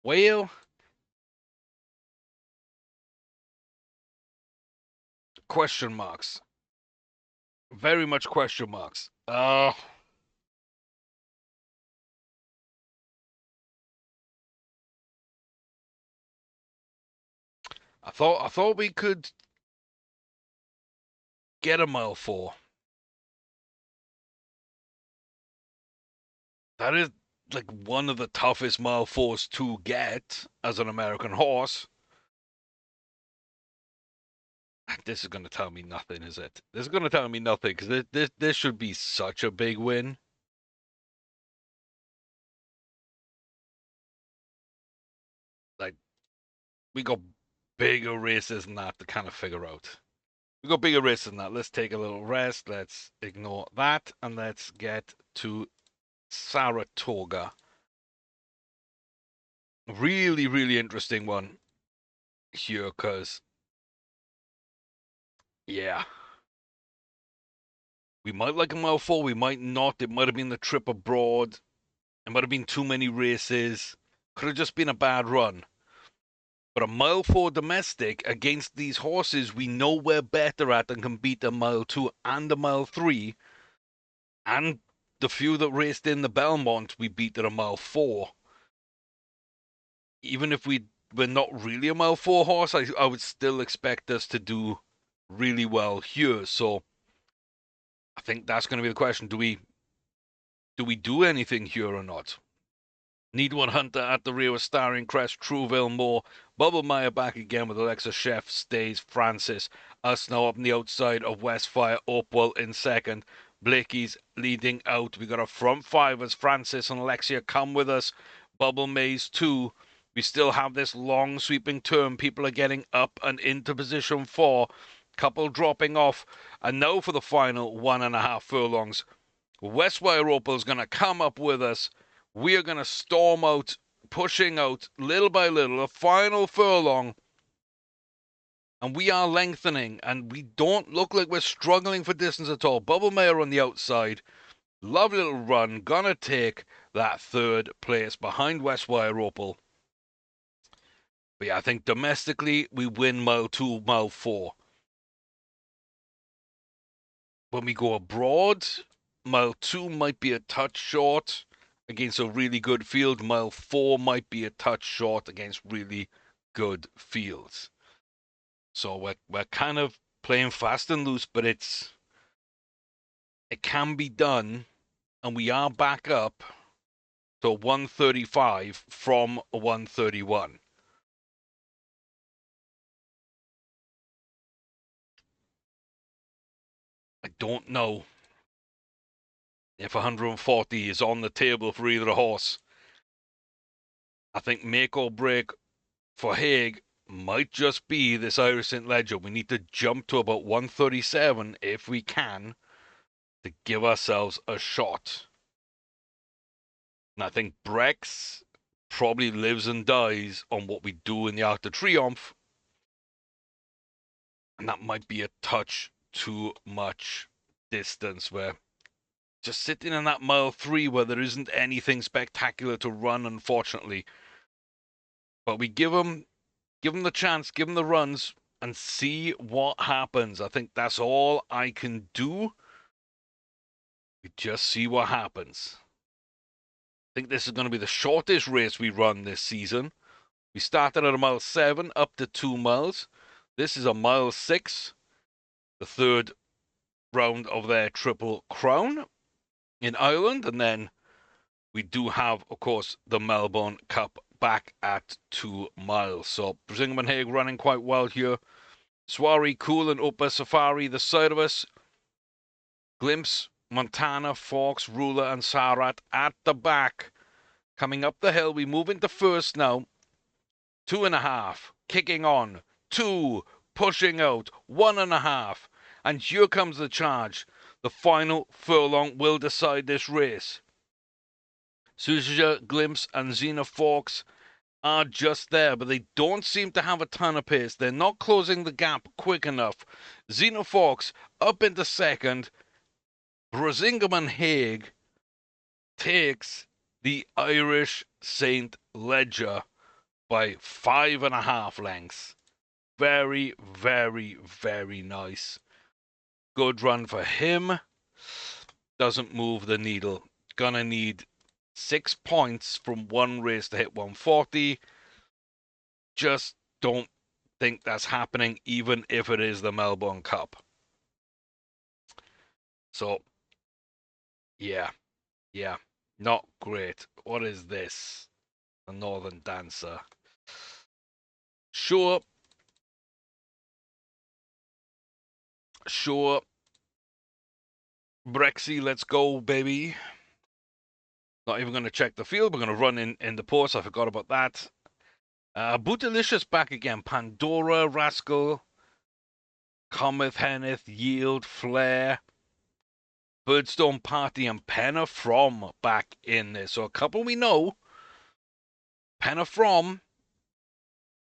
well, question marks. Very much question marks. I thought we could get a mile 4. That is like one of the toughest mile 4s to get as an American horse. This is going to tell me nothing, is it? This is going to tell me nothing because this should be such a big win. Like, we got bigger races than that to kind of figure out. We got bigger races than that. Let's take a little rest. Let's ignore that and let's get to Saratoga. Really, really interesting one here because, yeah, we might like a mile 4, we might not. It might have been the trip abroad. It might have been too many races. Could have just been a bad run. But a mile 4 domestic against these horses we know we're better at and can beat a mile 2 and a mile 3. And the few that raced in the Belmont we beat at a mile 4. Even if we're not really a mile 4 horse, I would still expect us to do really well here. So I think that's going to be the question. Do we do anything here or not? Need One Hunter at the rear with Starring Crest, Trouville Moore. Bubble Meyer back again with Alexa Chef, Stays Francis. Us now up on the outside of Westfire, Opal in second. Blakey's leading out. We got a front 5 as Francis and Alexia come with us. Bubble Maze 2. We still have this long sweeping turn. People are getting up and into position 4. Couple dropping off. And now for the final 1.5 furlongs. Westwire Opal is going to come up with us. We are going to storm out, pushing out little by little, a final furlong. And we are lengthening, and we don't look like we're struggling for distance at all. Bubble Mayor on the outside. Lovely little run. Gonna take that 3rd place behind Westwire Opal. But yeah, I think domestically, we win mile 2, mile 4. When we go abroad, mile 2 might be a touch short against a really good field. Mile 4 might be a touch short against really good fields. So we're kind of playing fast and loose, but it can be done, and we are back up to 135 from 131. I don't know if 140 is on the table for either horse. I think make or break for Hague might just be this Irish St. Ledger. We need to jump to about 137 if we can to give ourselves a shot. And I think Brex probably lives and dies on what we do in the Arc de Triomphe. And that might be a touch too much distance where just sitting in that mile 3 where there isn't anything spectacular to run, unfortunately. But we give them the chance, give them the runs, and see what happens. I think that's all I can do. We just see what happens. I think this is going to be the shortest race we run this season. We started at a mile 7 up to 2 miles. This is a mile 6, the 3rd round of their Triple Crown in Ireland. And then we do have, of course, the Melbourne Cup back at 2 miles. So Brex and Hague running quite well here. Soiree, Cool, and Upper Safari the side of us. Glimpse, Montana, Forks, Ruler, and Sarat at the back. Coming up the hill, we move into first now. 2.5, kicking on. 2, pushing out. 1.5. And here comes the charge. The final furlong will decide this race. Suja, Glimpse, and Xena Forks are just there, but they don't seem to have a ton of pace. They're not closing the gap quick enough. Xena Forks up into second. Brex and Hague takes the Irish St. Ledger by 5.5 lengths. Very, very, very nice. Good run for him. Doesn't move the needle. Gonna need 6 points from one race to hit 140. Just don't think that's happening, even if it is the Melbourne Cup. So, yeah, not great. What is this? The Northern Dancer. Sure. Brexy, let's go, baby. Not even going to check the field. We're going to run in the post. I forgot about that. Bootylicious back again. Pandora, Rascal, Cometh, Henneth, Yield, Flare, Birdstone Party, and Penna From back in there. So a couple we know. Penna From.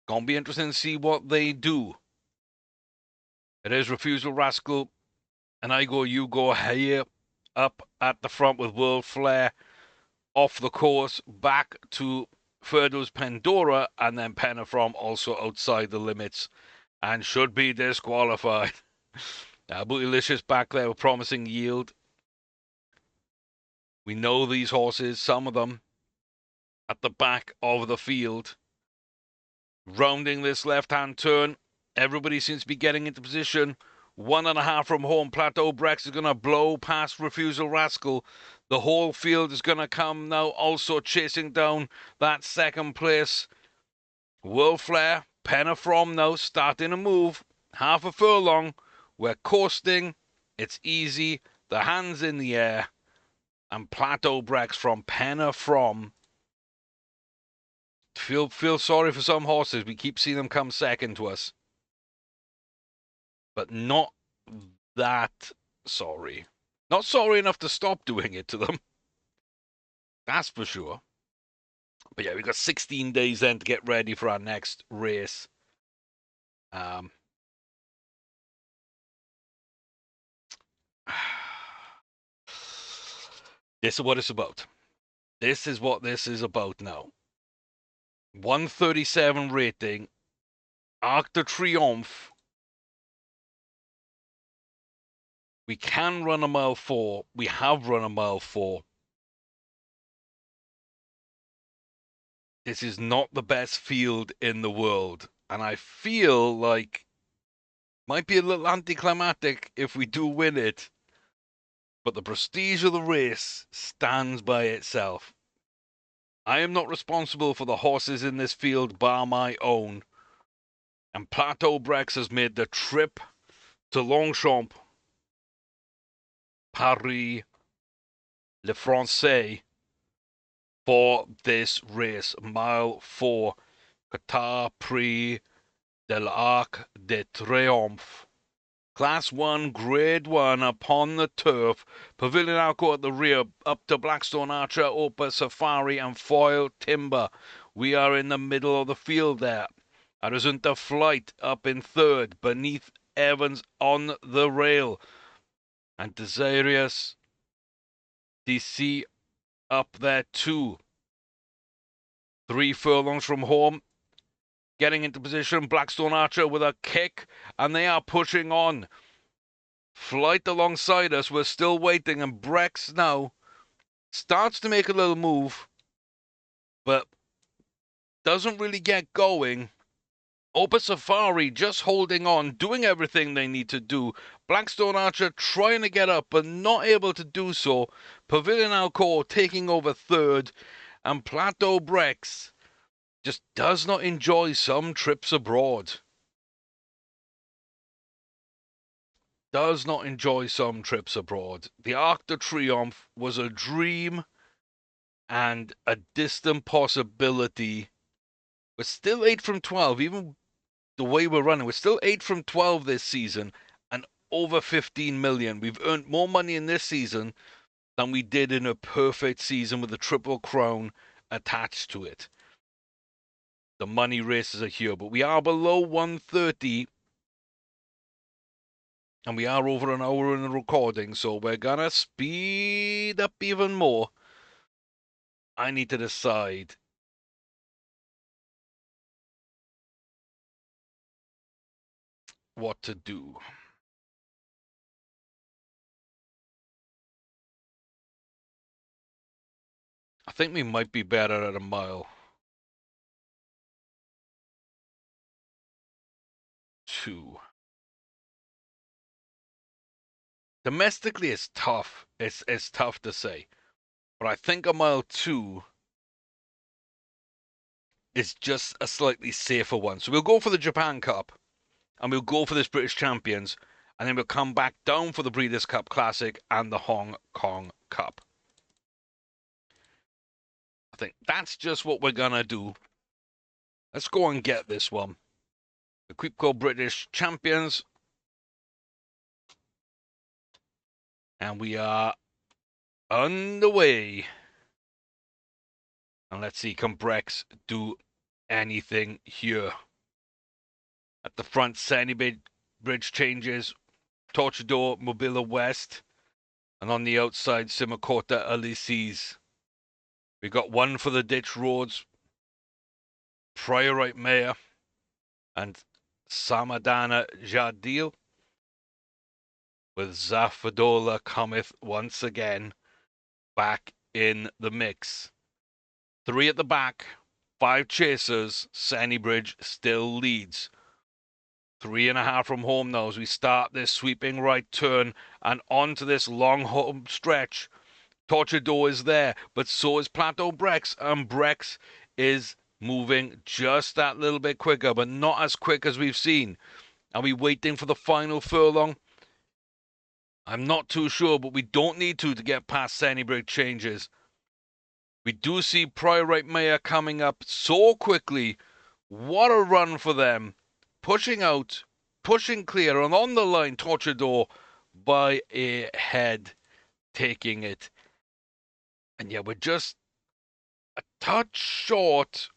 Gonna be interesting to see what they do. It is Refusal, Rascal, and I go, you go here. Up at the front with World Flare. Off the course, back to Ferdo's Pandora, and then Penna From also outside the limits and should be disqualified. Bootylicious back there with Promising Yield. We know these horses, some of them, at the back of the field. Rounding this left-hand turn, everybody seems to be getting into position. 1.5 from home. Plateau Brex is going to blow past Refusal Rascal. The whole field is going to come now, also chasing down that second place. World Flare, Penna From now, starting to move. Half a furlong. We're coasting. It's easy. The hands in the air. And Plateau Brex from Penna From Feel sorry for some horses. We keep seeing them come second to us, but not that sorry. Not sorry enough to stop doing it to them. That's for sure. But yeah, we've got 16 days then to get ready for our next race. This is what it's about. This is what this is about now. 137 rating. Arc de Triomphe. We can run a mile 4. We have run a mile 4. This is not the best field in the world. And I feel like might be a little anticlimactic if we do win it. But the prestige of the race stands by itself. I am not responsible for the horses in this field bar my own. And Plateau Brex has made the trip to Longchamp, Paris, Le Francais for this race. Mile 4, Qatar Prix de l'Arc de Triomphe. Class 1, Grade 1, upon the turf. Pavilion Alco at the rear, up to Blackstone Archer, Opus Safari, and Foil Timber. We are in the middle of the field there. Arizunta Flight up in third, beneath Evans on the rail. And Desirius DC up there too. 3 furlongs from home. Getting into position, Blackstone Archer with a kick, and they are pushing on. Flight alongside us, we're still waiting, and Brex now starts to make a little move, but doesn't really get going. Opus Safari just holding on, doing everything they need to do. Blackstone Archer trying to get up, but not able to do so. Pavilion Alcor taking over third, and Plateau Brex just does not enjoy some trips abroad. Does not enjoy some trips abroad. The Arc de Triomphe was a dream and a distant possibility. We're still 8 from 12, even the way we're running. We're still 8 from 12 this season and over 15 million. We've earned more money in this season than we did in a perfect season with the Triple Crown attached to it. The money races are here, but we are below 130. And we are over an hour in the recording, so we're gonna speed up even more. I need to decide what to do. I think we might be better at a mile 2. Domestically, it's tough. It's tough to say. But I think a mile 2 is just a slightly safer one. So we'll go for the Japan Cup, and we'll go for this British Champions, and then we'll come back down for the Breeders' Cup Classic and the Hong Kong Cup. I think that's just what we're gonna do. Let's go and get this one. The Quipco British Champions. And we are underway. And let's see, can Brex do anything here? At the front, Sandy Bridge changes. Torchador, Mobila West. And on the outside, Simakota, Ulysses. We got one for the ditch roads. Priorite Mayor. And Samadana Jadil. With Zafadola cometh once again back in the mix. 3 at the back, 5 chasers. Sennybridge still leads. 3.5 from home now as we start this sweeping right turn and onto this long home stretch. Torchador is there, but so is Plateau Brex, and Brex is moving just that little bit quicker, but not as quick as we've seen. Are we waiting for the final furlong? I'm not too sure, but we don't need to get past Sennybridge changes. We do see Priory Mayor coming up so quickly. What a run for them. Pushing out, pushing clear, and on the line, Torchador by a head, taking it. And yeah, we're just a touch short.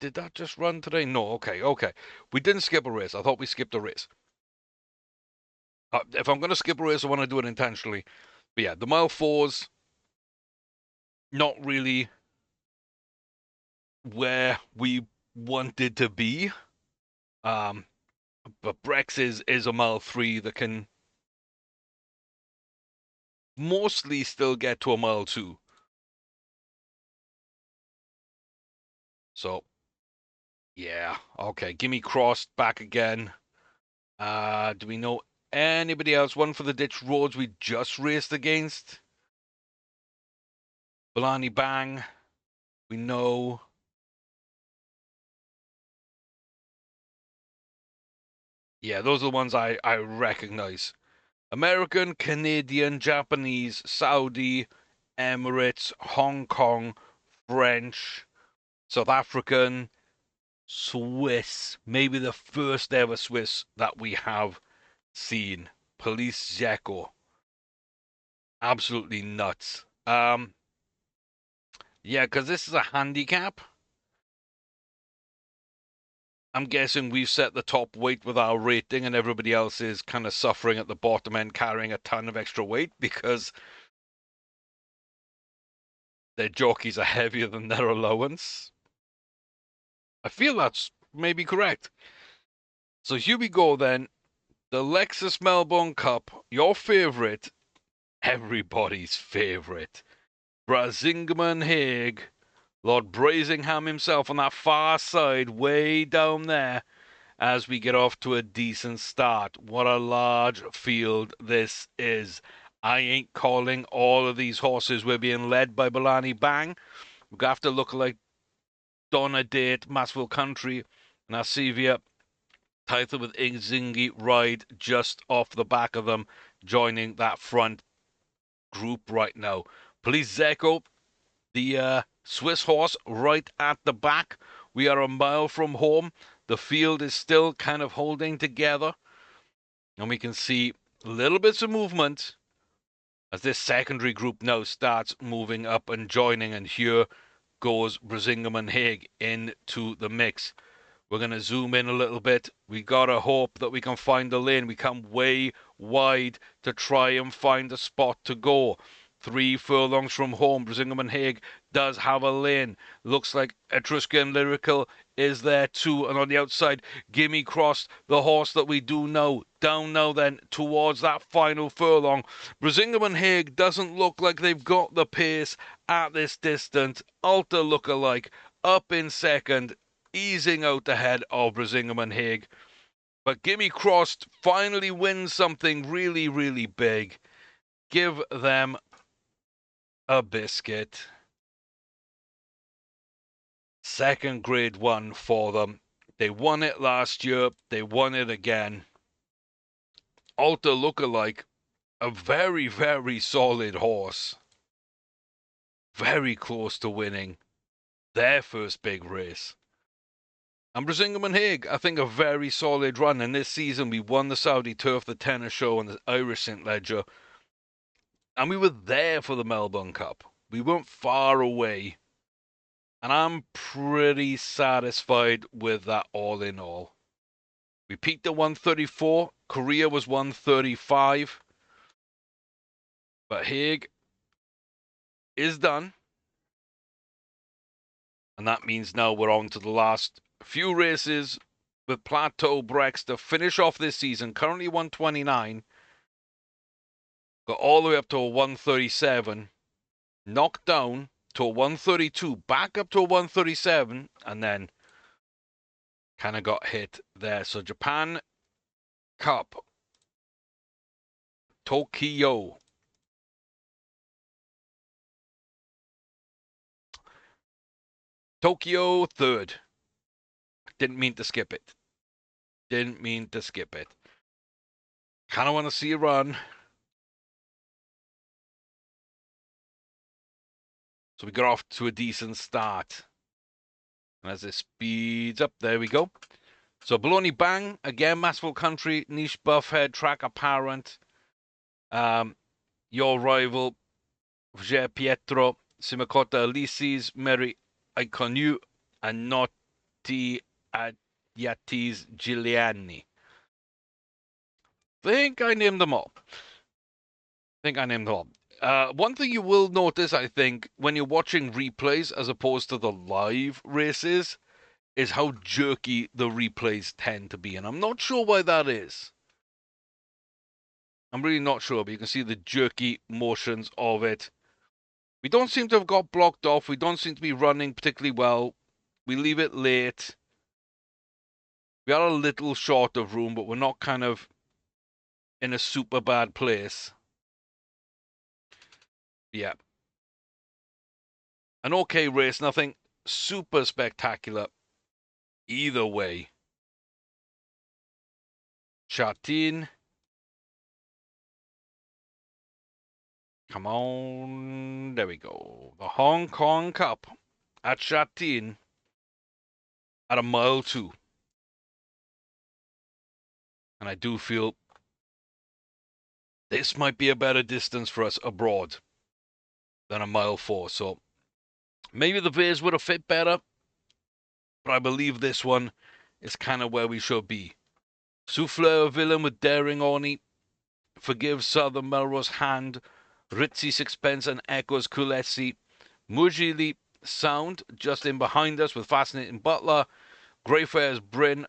Did that just run today? No, okay. We didn't skip a race. I thought we skipped a race. If I'm going to skip a race, I want to do it intentionally. But yeah, the mile fours, not really where we wanted to be. But Brex is a mile 3 that can mostly still get to a mile 2. So, yeah, okay. Gimme Crossed back again. Do we know anybody else? One for the ditch roads we just raced against. Blarney Bang. We know. Yeah, those are the ones I recognize. American, Canadian, Japanese, Saudi, Emirates, Hong Kong, French, South African, Swiss. Maybe the first ever Swiss that we have seen. Police Zeko. Absolutely nuts. Yeah, because this is a handicap. I'm guessing we've set the top weight with our rating, and everybody else is kind of suffering at the bottom end, carrying a ton of extra weight because their jockeys are heavier than their allowance. I feel that's maybe correct. So here we go then. The Lexus Melbourne Cup, your favourite, everybody's favourite. Brex and Hague, Lord Brazingham himself on that far side, way down there, as we get off to a decent start. What a large field this is. I ain't calling all of these horses. We're being led by Blarney Bang. We have to look like Donna Date, Massville Country, and Asivia Title with Inzingi ride just off the back of them, joining that front group right now. Police Zeko, the Swiss horse, right at the back. We are a mile from home. The field is still kind of holding together, and we can see little bits of movement as this secondary group now starts moving up and joining, and here goes Brex and Hague into the mix. We're going to zoom in a little bit. We got to hope that we can find a lane. We come way wide to try and find a spot to go. 3 furlongs from home, Brex and Hague does have a lane. Looks like Etruscan Lyrical is there too. And on the outside, Gimme Crossed, the horse that we do know. Down now then towards that final furlong. Brex and Hague doesn't look like they've got the pace at this distance. Alta Lookalike up in second, easing out ahead of Brex and Hague. But Gimme Crossed finally wins something really, really big. Give them a biscuit. Second grade 1 for them. They won it last year. They won it again. Alta Lookalike, a very, very solid horse. Very close to winning their first big race. And Brex and Hague, I think a very solid run. And this season we won the Saudi Turf, the Tennis Show, and the Irish St. Ledger. And we were there for the Melbourne Cup. We weren't far away. And I'm pretty satisfied with that all in all. We peaked at 134. Korea was 135. But Hague is done. And that means now we're on to the last few races with Plateau Brex to finish off this season. Currently 129. Got all the way up to a 137. Knocked down to a 132. Back up to a 137. And then kind of got hit there. So Japan Cup. Tokyo. Tokyo third. Didn't mean to skip it. Didn't mean to skip it. Kind of want to see a run. So we got off to a decent start. And as it speeds up, there we go. So Bologna Bang, again, Massville Country, Niche Buffhead, Track Apparent. Your rival, Vger Pietro, Simacota Elisis, Mary Iconu, and Notti Yatis Giuliani. Think I named them all. One thing you will notice, I think, when you're watching replays as opposed to the live races, is how jerky the replays tend to be. And I'm not sure why that is. I'm really not sure, but you can see the jerky motions of it. We don't seem to have got blocked off. We don't seem to be running particularly well. We leave it late. We are a little short of room, but we're not kind of in a super bad place. Yeah. An okay race, nothing super spectacular either way. Chatin. Come on. There we go. The Hong Kong Cup at Chatin at a mile 2. And I do feel this might be a better distance for us abroad than a mile 4. So maybe the Veers would have fit better, but I believe this one is kind of where we should be. Souffleur Villain with Daring Orny forgives Southern Melrose Hand, Ritzy Sixpence and Echoes Kulesi, Mujili Sound just in behind us with Fascinating Butler, Greyfair's Bryn,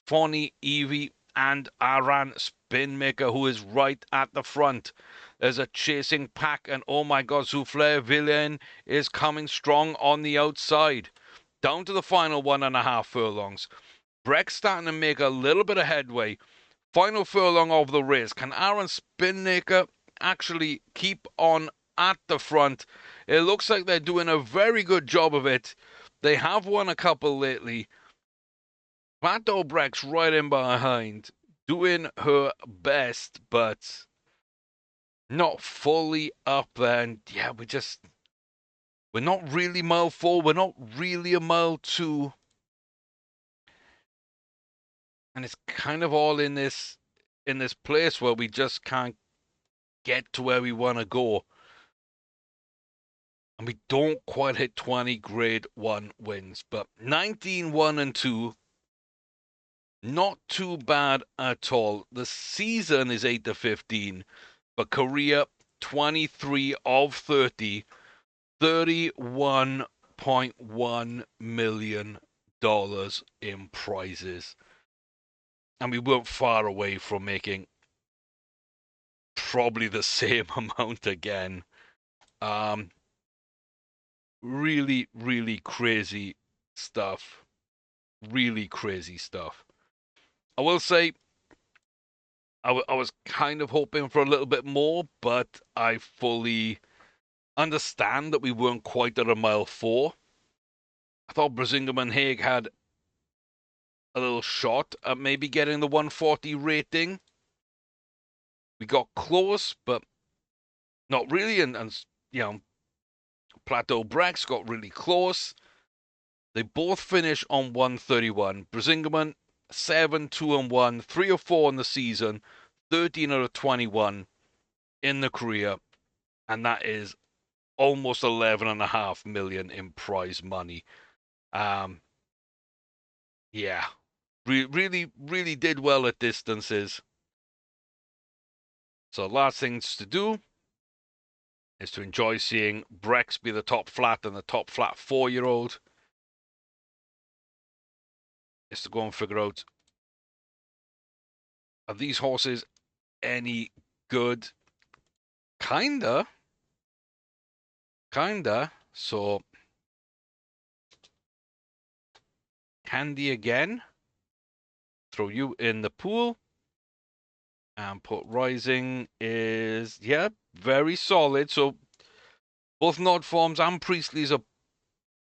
Fawny Evie, and Aran Spinmaker, who is right at the front. There's a chasing pack, and oh my god, Souffleur Villain is coming strong on the outside. Down to the final 1.5 furlongs. Brex starting to make a little bit of headway. Final furlong of the race. Can Aaron Spinmaker actually keep on at the front? It looks like they're doing a very good job of it. They have won a couple lately. Plateau Brex right in behind, doing her best, but not fully up there. And yeah, we're not really mile 4. We're not really a mile 2. And it's kind of all in this place where we just can't get to where we want to go. And we don't quite hit 20 grade 1 wins, but 19, 1 and 2, not too bad at all. The season is 8 to 15, but career 23 of 30, $31.1 million in prizes. And we weren't far away from making probably the same amount again. Really, really crazy stuff. Really crazy stuff. I will say, I was kind of hoping for a little bit more, but I fully understand that we weren't quite at a mile 4. I thought Brex and Hague had a little shot at maybe getting the 140 rating. We got close, but not really. And you know, Plateau Brex got really close. They both finish on 131. Brezingerman, 7, 2 and 1, 3 or 4 in the season, 13 out of 21 in the career, and that is almost 11.5 million in prize money. Yeah, really, really did well at distances. So last things to do is to enjoy seeing Brex be the top flat and the top flat 4-year-old. Is to go and figure out, are these horses any good? Kinda. So, Candy again. Throw you in the pool. And put Rising is, yeah, very solid. So, both Nod Forms and Priestley's are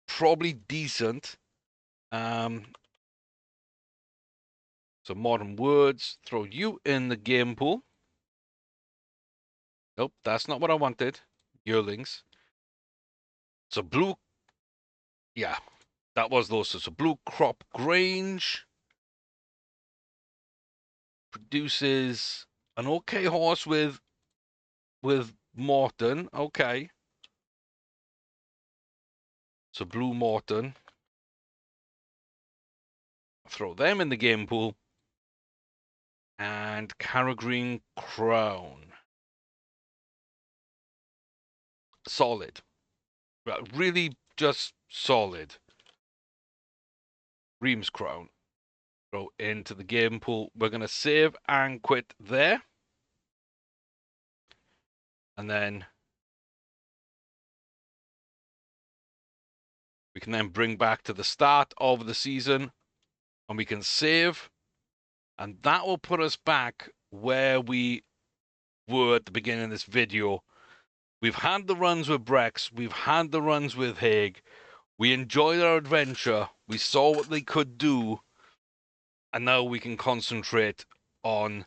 probably decent. So, Modern Words. Throw you in the game pool. Nope, that's not what I wanted. Yearlings. So blue, yeah, that was those. So Blue Crop Grange produces an okay horse with Morton. Okay. So Blue Morton. Throw them in the game pool. And Carragreen Crown. Solid. Really just solid. Reams Crown. Throw into the game pool. We're going to save and quit there. And then we can then bring back to the start of the season. And we can save. And that will put us back where we were at the beginning of this video. We've had the runs with Brex. We've had the runs with Hague. We enjoyed our adventure. We saw what they could do. And now we can concentrate on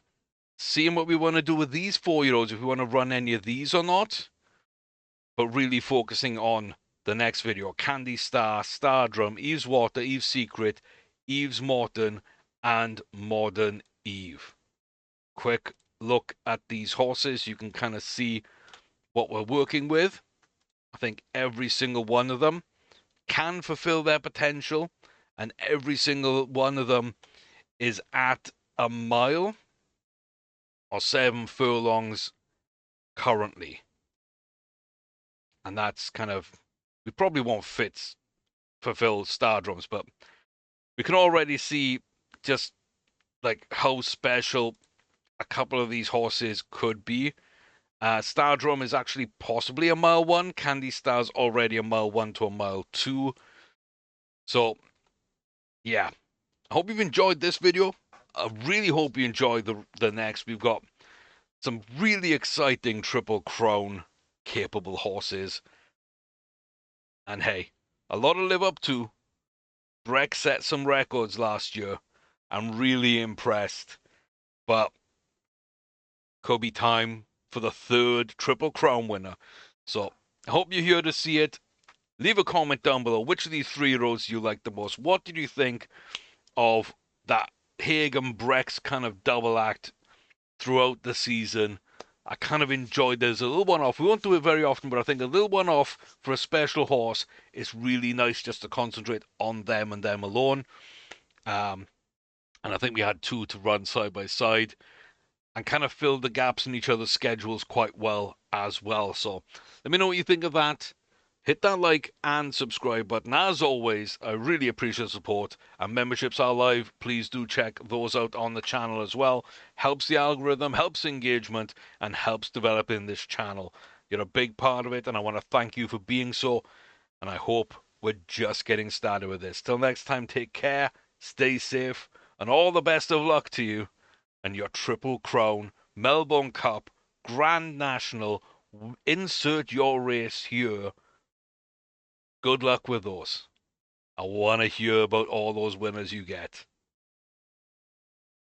seeing what we want to do with these 4-year-olds, if we want to run any of these or not. But really focusing on the next video. Candy Star, Stardrum, Eve's Water, Eve's Secret, Eve's Morton, and Modern Eve. Quick look at these horses. You can kind of see what we're working with. I think every single one of them can fulfill their potential, and every single one of them is at a mile or 7 furlongs currently. And that's kind of, we probably won't fulfill Stardrums, but we can already see just like how special a couple of these horses could be. Stardrum is actually possibly a mile 1. Candy Star's already a mile 1 to a mile 2. So, yeah. I hope you've enjoyed this video. I really hope you enjoy the next. We've got some really exciting Triple Crown capable horses. And hey, a lot to live up to. Brex set some records last year. I'm really impressed. But could be time for the 3rd Triple Crown winner. So, I hope you're here to see it. Leave a comment down below. Which of these 3-year-olds you like the most? What did you think of that Hague and Brex kind of double act throughout the season? I kind of enjoyed there's a little one-off. We won't do it very often, but I think a little one-off for a special horse is really nice just to concentrate on them and them alone. And I think we had 2 to run side by side and kind of fill the gaps in each other's schedules quite well as well. So let me know what you think of that. Hit that like and subscribe button. As always, I really appreciate the support, and memberships are live. Please do check those out on the channel as well. Helps the algorithm, helps engagement, and helps developing this channel. You're a big part of it, and I want to thank you for being so, and I hope we're just getting started with this. Till next time, take care, stay safe, and all the best of luck to you and your Triple Crown, Melbourne Cup, Grand National. Insert your race here. Good luck with those. I want to hear about all those winners you get.